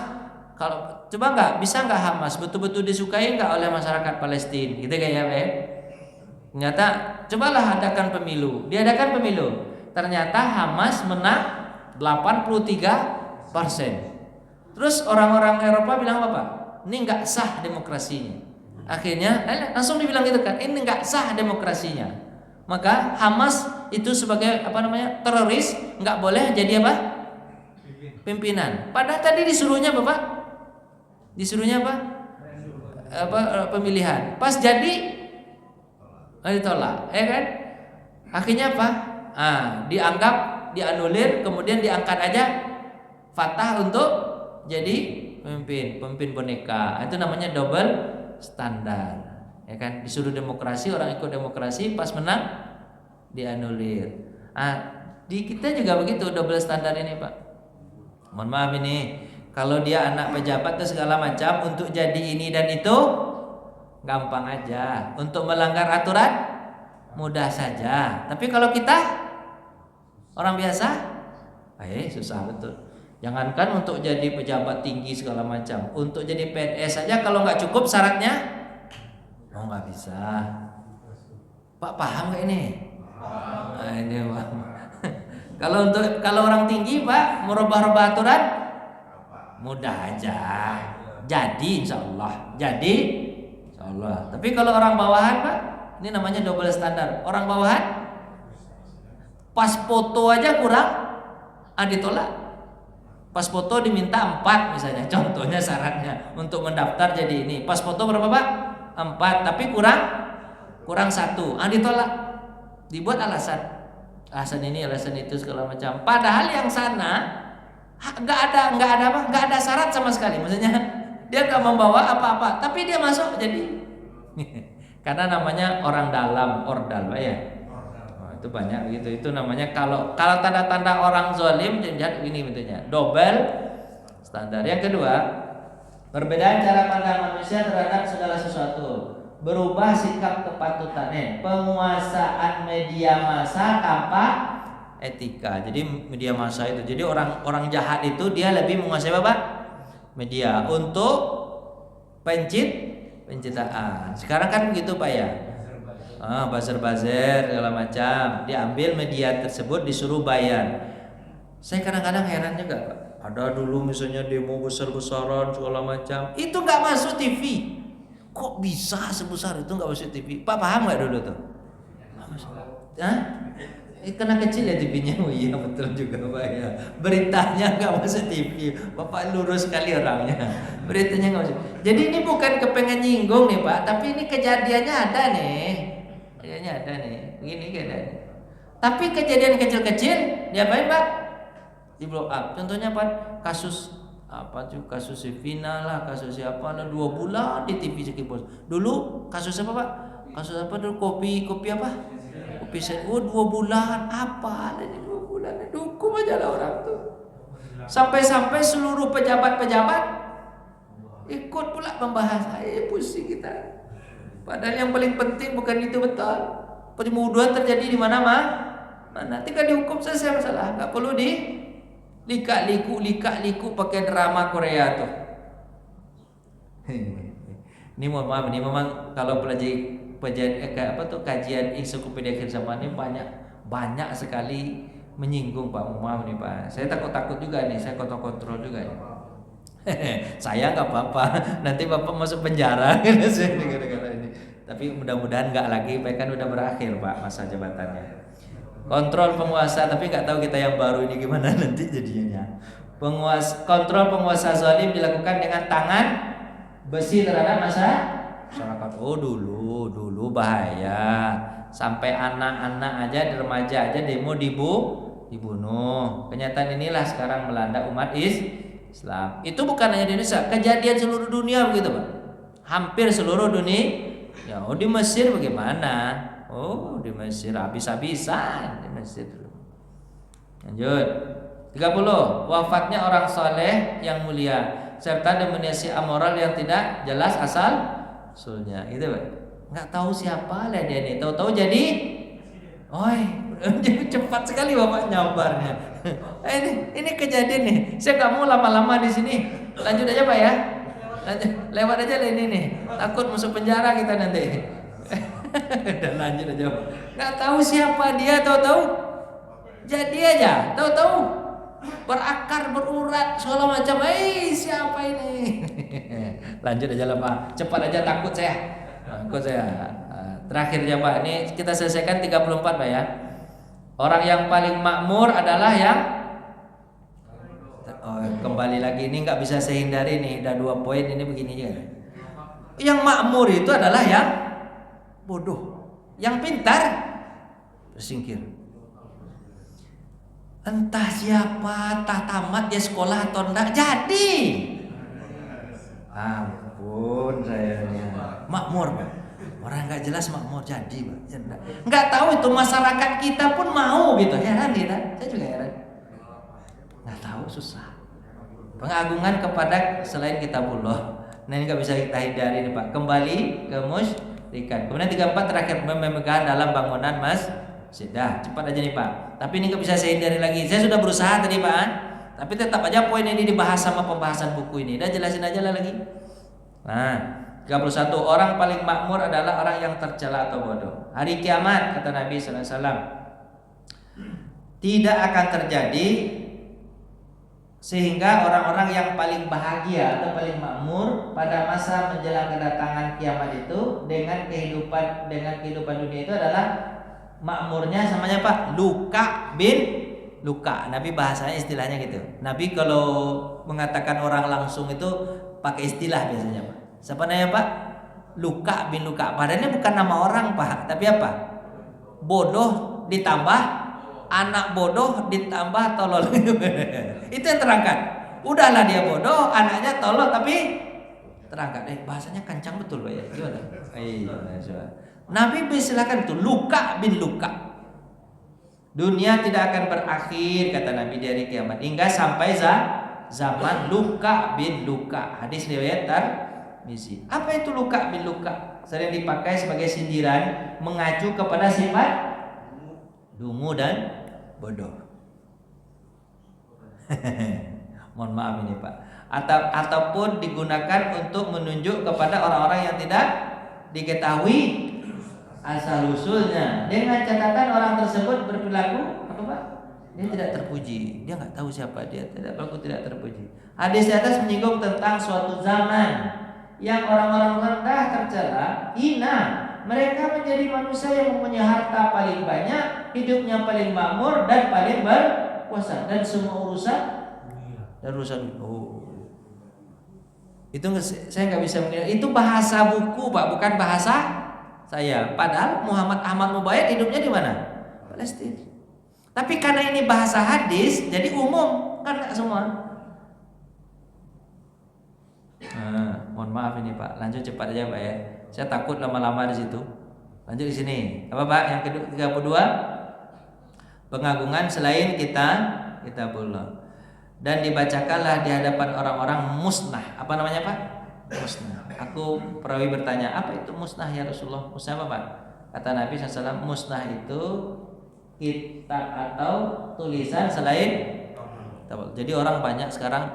coba bisa nggak Hamas betul-betul disukai nggak oleh masyarakat Palestina? Gitu kayak ya, ternyata cobalah adakan pemilu. Diadakan pemilu. Ternyata Hamas menang 83%. Terus orang-orang Eropa bilang apa Pak? Ini nggak sah demokrasinya. Akhirnya langsung dibilang gitu kan, ini nggak sah demokrasinya. Maka Hamas itu sebagai teroris, nggak boleh jadi apa? Pimpinan. Padahal tadi disuruhnya Bapak, disuruhnya apa? Pemilihan. Pas jadi ditolak, ya kan? Akhirnya apa? Dianggap dianulir, kemudian diangkat aja Fatah untuk jadi pemimpin boneka. Itu namanya double standar. Ya kan, disuruh demokrasi, orang ikut demokrasi, pas menang dianulir. Di kita juga begitu, double standar ini Pak. Mohon maaf ini, kalau dia anak pejabat itu segala macam, untuk jadi ini dan itu gampang aja. Untuk melanggar aturan mudah saja. Tapi kalau kita orang biasa, susah betul. Jangankan untuk jadi pejabat tinggi segala macam, untuk jadi PNS saja kalau nggak cukup syaratnya, nggak bisa. Pak paham nggak ini? Ini Pak. Kalau orang tinggi Pak merubah-rubah aturan mudah aja. Jadi insya Allah. Tapi kalau orang bawahan Pak, ini namanya double standar. Orang bawahan pas foto aja kurang, ditolak. Pas foto diminta 4 misalnya, contohnya syaratnya untuk mendaftar jadi ini. Pas foto berapa Pak? 4, tapi kurang 1, ditolak. Dibuat alasan ini, alasan itu segala macam. Padahal yang sana nggak ada syarat sama sekali. Maksudnya dia nggak membawa apa-apa, tapi dia masuk jadi. Karena namanya orang dalam, ordal Pak ya. Itu banyak begitu. Itu namanya kalau tanda-tanda orang zalim jahat ini bentuknya double standar. Yang kedua, Perbedaan cara pandang manusia terhadap segala sesuatu. Berubah sikap kepatutannya. Penguasaan media massa tanpa etika. Jadi media massa itu. Jadi orang jahat itu dia lebih menguasai apa? Media untuk pencitraan. Sekarang kan begitu Pak ya. Buzzer segala macam. Diambil media tersebut disuruh bayar. Saya kadang-kadang heran juga Pak. Ada dulu misalnya demo besar-besaran segala macam, itu nggak masuk TV. Kok bisa sebesar itu nggak masuk TV? Pak paham nggak dulu tuh? Nggak masuk. Hah? Karena kecil ya TV-nya. Oh iya betul juga Pak ya. Beritanya nggak masuk TV. Bapak lurus sekali orangnya. Beritanya nggak masuk. Jadi ini bukan kepengen nyinggung nih Pak, tapi ini kejadiannya ada nih. Kejadiannya ada nih. Begini keadaannya. Tapi kejadian kecil-kecil diapain Pak? Di blow up. Contohnya apa? Kasus apa tuh? Kasus si Vina lah, kasus siapa lah 2 bulan di TV Sekipos. Dulu kasus apa Pak? Kasus apa dulu? Kopi apa? Kopi set. 2 bulan apa? Ada 2 bulan. Dukung aja lah orang tuh. Sampai-sampai seluruh pejabat-pejabat ikut pula membahas. Pusing kita. Padahal yang paling penting bukan itu betul. Pembunuhan terjadi di mana mana? Tinggal dihukum selesai masalah. Enggak perlu lika-liku pakai drama Korea tuh. Ini mohon maaf, ini memang kalau kajian ensiklopedia akhir zaman ini banyak sekali menyinggung Pak. Mohon maaf nih Pak. Saya takut juga nih, saya kontrol juga nih. Saya nggak apa-apa, nanti Bapak masuk penjara gara-gara ini. Tapi mudah-mudahan nggak lagi, Pak kan udah berakhir Pak masa jabatannya. Kontrol penguasa, tapi nggak tahu kita yang baru ini gimana nanti jadinya. Kontrol penguasa zalim dilakukan dengan tangan besi terhadap masyarakat. Oh dulu bahaya. Sampai anak-anak aja, remaja aja demo dibunuh. Kenyataan inilah sekarang melanda umat Islam. Itu bukan hanya di Indonesia, kejadian seluruh dunia begitu Pak. Hampir seluruh dunia. Ya, di Mesir bagaimana? Oh, di Mesir habis-habisan di Mesir dulu. Lanjut. 30. Wafatnya orang soleh yang mulia serta dominasi amoral yang tidak jelas asal usulnya. Gitu, Pak. Enggak tahu siapa lah dia nih. Tahu-tahu jadi cepat sekali Bapak nyabarnya. Ini kejadian nih. Saya enggak mau lama-lama di sini. Lanjut aja, Pak ya. Lanjut. Lewat aja lah ini nih. Takut masuk penjara kita nanti. Dan lanjut aja. Nggak tahu siapa dia, tahu-tahu jadi aja, tahu-tahu berakar berurat segala macam. Siapa ini? Lanjut aja lah Pak. Cepat aja, takut saya. Terakhir ya Pak. Ini kita selesaikan 34 Pak ya. Orang yang paling makmur adalah yang kembali lagi ini nggak bisa saya hindari nih. Ada 2 poin ini begini ya. Yang makmur itu adalah yang bodoh, yang pintar tersingkir. Entah siapa, entah tamat dia sekolah atau enggak jadi. Ampun sayanya. Makmur Pak. Orang nggak jelas makmur jadi Pak. Nggak tahu itu masyarakat kita pun mau gitu. Heran dia, saya juga heran. Nggak tahu, susah. Pengagungan kepada selain kitabullah. Nah ini nggak bisa kita hindari nih Pak. Kembali ke musyrikan. Kemudian 34 terakhir memegang dalam bangunan masjid. Cepat aja nih Pak. Tapi ini nggak bisa saya hindari lagi. Saya sudah berusaha tadi Pak. Tapi tetap aja poin ini dibahas sama pembahasan buku ini. Udah jelasin aja lah lagi. Nah 31. Orang paling makmur adalah orang yang tercela atau bodoh. Hari kiamat kata Nabi SAW tidak akan terjadi sehingga orang-orang yang paling bahagia atau paling makmur pada masa menjelang kedatangan kiamat itu dengan kehidupan dunia itu adalah makmurnya namanya Pak luka bin luka. Nabi bahasanya istilahnya gitu. Nabi kalau mengatakan orang langsung itu pakai istilah biasanya Pak. Siapa namanya Pak? Luka bin luka. Padahal ini bukan nama orang Pak, tapi apa? Bodoh ditambah anak bodoh ditambah tolol. Itu yang terangkat. Udahlah dia bodoh, anaknya tolol tapi terangkat. Bahasanya kencang betul Pak ya. Gimana? Nabi silakan itu luka bin luka. Dunia tidak akan berakhir kata Nabi di hari kiamat hingga sampai zaman Luka bin Luka. Hadis riwayat Tirmizi. Apa itu Luka bin Luka? Sering dipakai sebagai sindiran mengacu kepada sifat dungu dan bodoh. Mohon maaf ini Pak. Ataupun digunakan untuk menunjuk kepada orang-orang yang tidak diketahui asal usulnya, dengan catatan orang tersebut berperilaku apa Pak? Dia tidak terpuji, dia nggak tahu siapa dia, tidak terpuji. Hadis di atas menyinggung tentang suatu zaman yang orang-orang rendah tercela, hina. Mereka menjadi manusia yang mempunyai harta paling banyak, hidupnya paling makmur dan paling berkuasa, dan semua urusan itu saya nggak bisa mengira. Itu bahasa buku Pak, bukan bahasa saya. Padahal Muhammad Ahmad Mubayyad hidupnya di mana? Palestina. Tapi karena ini bahasa hadis, jadi umum kan nggak semua. Mohon maaf ini Pak, lanjut cepat aja Pak ya. Saya takut lama-lama di situ. Lanjut di sini. Apa Pak? Yang ke-32, pengagungan selain kitabullah. Dan dibacakanlah di hadapan orang-orang musnah. Apa namanya Pak? Musnah. Aku perawi bertanya, apa itu musnah ya Rasulullah? Musnah apa Pak? Kata Nabi SAW, musnah itu kitab atau tulisan selain. Jadi orang banyak sekarang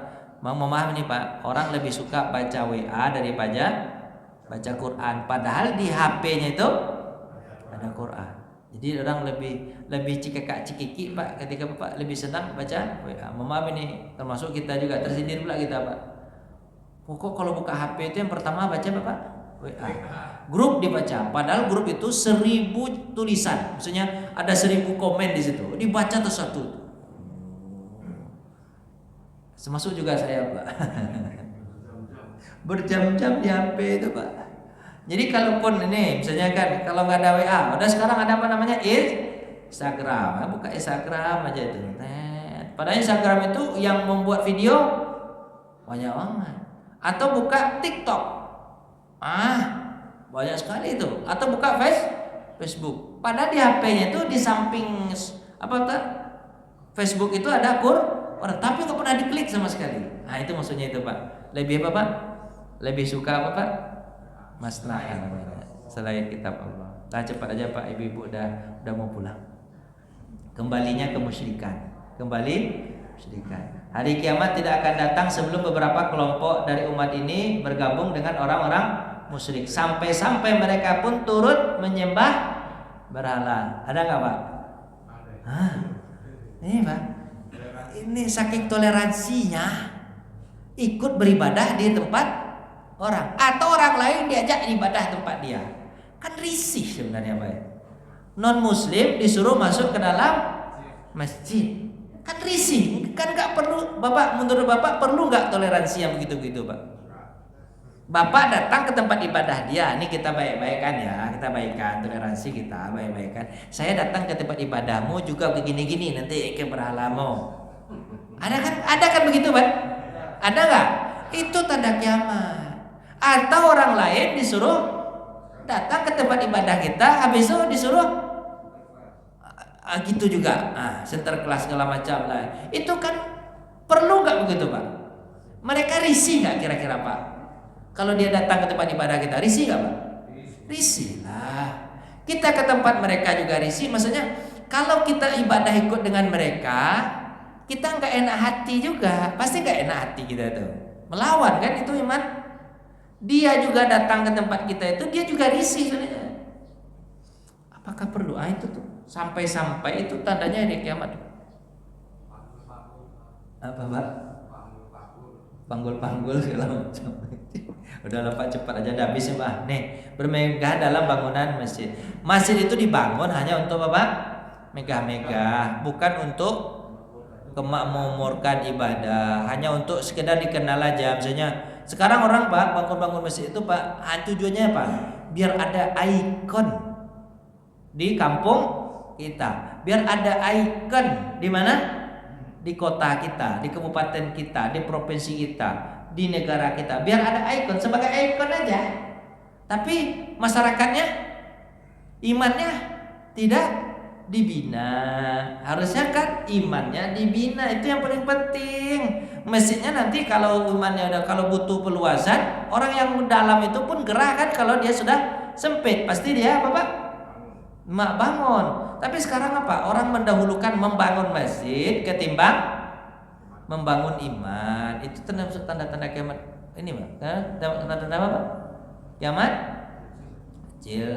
mau memahami nih Pak, orang lebih suka baca WA daripada baca Quran. Padahal di HP-nya itu ada Quran. Jadi orang lebih cikekak-cikiki Pak, ketika Bapak lebih senang baca WA. Memahami nih, termasuk kita juga tersindir pula kita Pak. Pokok kalau buka HP itu yang pertama baca Bapak WA. Grup dibaca, padahal grup itu 1000 tulisan. Maksudnya ada 1000 komen di situ. Dibaca satu. Termasuk juga saya Pak. Berjam-jam di HP itu Pak. Jadi kalaupun ini misalnya kan kalau nggak ada WA, udah sekarang ada apa namanya Instagram, buka Instagram aja itu. Padahal Instagram itu yang membuat video banyak banget. Atau buka TikTok, banyak sekali itu. Atau buka Facebook. Padahal di HP-nya itu di samping Facebook itu ada Quran, tapi nggak pernah diklik sama sekali. Nah itu maksudnya itu Pak. Lebih apa Pak? Lebih suka apa Pak? Maslahat selain kitab Allah. Cepat aja Pak, ibu-ibu udah mau pulang. Kembalinya ke musyrikan. Hari kiamat tidak akan datang sebelum beberapa kelompok dari umat ini bergabung dengan orang-orang musyrik. Sampai-sampai mereka pun turut menyembah berhala. Ada nggak Pak? Ini Pak. Ini saking toleransinya ikut beribadah di tempat orang, atau orang lain diajak ibadah tempat dia. Kan risih sebenarnya Pak. Non muslim disuruh masuk ke dalam masjid. Kan risih. Kan nggak perlu Bapak, menurut Bapak perlu nggak toleransi yang begitu-begitu Pak? Bapak datang ke tempat ibadah dia, ini kita baik-baikan ya, kita baikkan toleransi kita, baik-baikan. Saya datang ke tempat ibadahmu juga begini-gini, nanti ke berhalamu. Ada kan begitu Pak? Ada nggak? Itu tanda kiamat. Atau orang lain disuruh datang ke tempat ibadah kita, habis itu disuruh gitu juga, sinterklas segala macam lah. Itu kan perlu nggak begitu Pak? Mereka risih nggak kira-kira Pak? Kalau dia datang ke tempat ibadah kita, risih nggak Pak? Risih lah. Kita ke tempat mereka juga risih. Maksudnya kalau kita ibadah ikut dengan mereka, kita nggak enak hati juga. Pasti nggak enak hati kita tuh. Melawan kan itu iman. Dia juga datang ke tempat kita itu, dia juga risih. Apakah perlu? Itu tuh sampai-sampai itu tandanya hari kiamat. Apa Pak? Panggul-panggul segala macam. Udah lupa cepat aja udah habis ya Pak. Nih, bermegah dalam bangunan masjid. Masjid itu dibangun hanya untuk apa? Megah-megah, bukan untuk kemakmurkan ibadah, hanya untuk sekedar dikenal aja. Misalnya sekarang orang Pak bangun-bangun masjid itu Pak, tujuannya apa? Biar ada ikon di kampung kita, biar ada ikon di mana? Di kota kita, di kabupaten kita, di provinsi kita, di negara kita. Biar ada ikon, sebagai ikon aja. Tapi masyarakatnya, imannya tidak dibina. Harusnya kan imannya dibina, itu yang paling penting. masjidnya nanti kalau imannya udah, kalau butuh peluasan, orang yang dalam itu pun gerah kan, kalau dia sudah sempit pasti dia apa Pak? Mak bangun. Tapi sekarang apa? Orang mendahulukan membangun masjid ketimbang membangun iman. Itu tanda-tanda kiamat ini Pak. Tanda-tanda apa Pak? Kiamat kecil.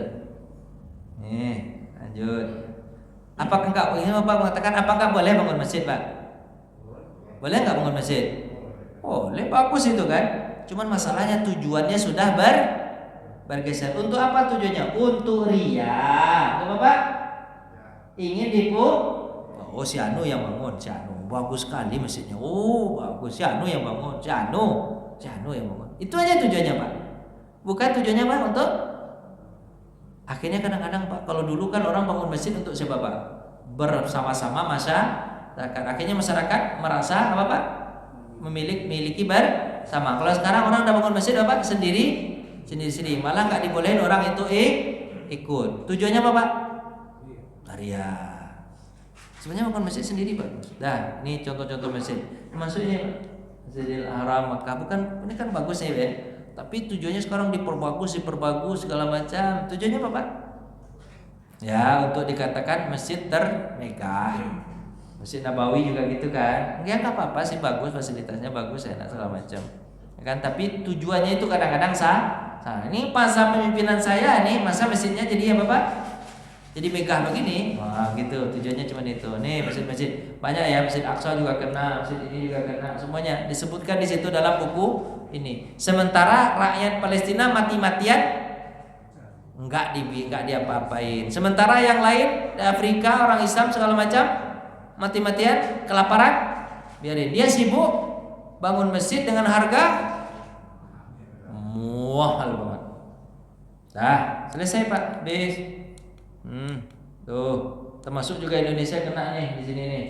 Nih, lanjut. Apakah enggak, ini Bapak mengatakan apakah boleh bangun masjid Pak? Boleh enggak bangun masjid? Boleh, bagus itu kan. Cuman masalahnya tujuannya sudah bergeser. Untuk apa tujuannya? Untuk ria. Untuk apa? Ingin dipu. Oh, si Anu yang bangun, si Anu. Bagus sekali masjidnya. Oh, bagus, si Anu yang bangun, si Anu yang bangun. Itu aja tujuannya Pak. Bukan tujuannya Pak untuk. Akhirnya kadang-kadang Pak, kalau dulu kan orang bangun masjid untuk siapa Pak? Bersama-sama masyarakat. Akhirnya masyarakat merasa apa Pak? Memiliki bersama. Kalau sekarang orang udah bangun masjid apa? Sendiri. Malah nggak dibolehin orang itu ikut. Tujuannya apa Pak? Ria. Sebenarnya bangun masjid sendiri Pak. Dah, ini contoh-contoh masjid. Maksudnya Masjidil Haram Makkah, bukan ini kan bagus ya Pak. Tapi tujuannya sekarang diperbagus segala macam. Tujuannya apa Pak? Ya, untuk dikatakan masjid termegah. Masjid Nabawi juga gitu kan. Ya nggak apa-apa sih, bagus, fasilitasnya bagus, enak segala macam. Ya kan, tapi tujuannya itu kadang-kadang salah. Ini masa pemimpinan saya nih, masa masjidnya jadi apa Pak? Jadi megah begini. Wah, gitu. Tujuannya cuma itu. Nih, masjid-masjid banyak ya, Masjid Aqsa juga kena, masjid ini juga kena. Semuanya disebutkan di situ dalam buku ini. Sementara rakyat Palestina mati-matian enggak diapa-apain. Sementara yang lain di Afrika, orang Islam segala macam mati-matian kelaparan, biarin. Dia sibuk bangun masjid dengan harga mahal banget. Dah, selesai Pak. Bis. Tuh, termasuk juga Indonesia kena nih di sini nih.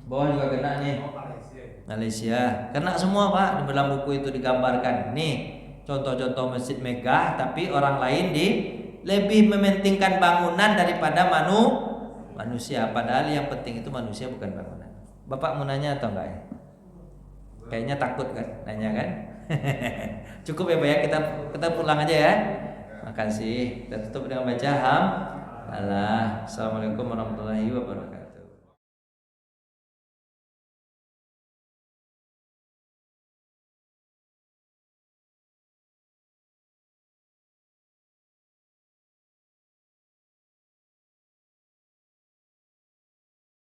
Bawah juga kena nih. Malaysia kena semua Pak. Di dalam buku itu digambarkan. Nih, contoh-contoh masjid megah, tapi orang lain lebih mementingkan bangunan daripada manusia. Padahal yang penting itu manusia, bukan bangunan. Bapak mau nanya atau enggak ya? Kayaknya takut kan nanya kan? Cukup ya Pak ya, kita pulang aja ya. Makasih. Kita tutup dengan baca hamdalah. Assalamualaikum warahmatullahi wabarakatuh.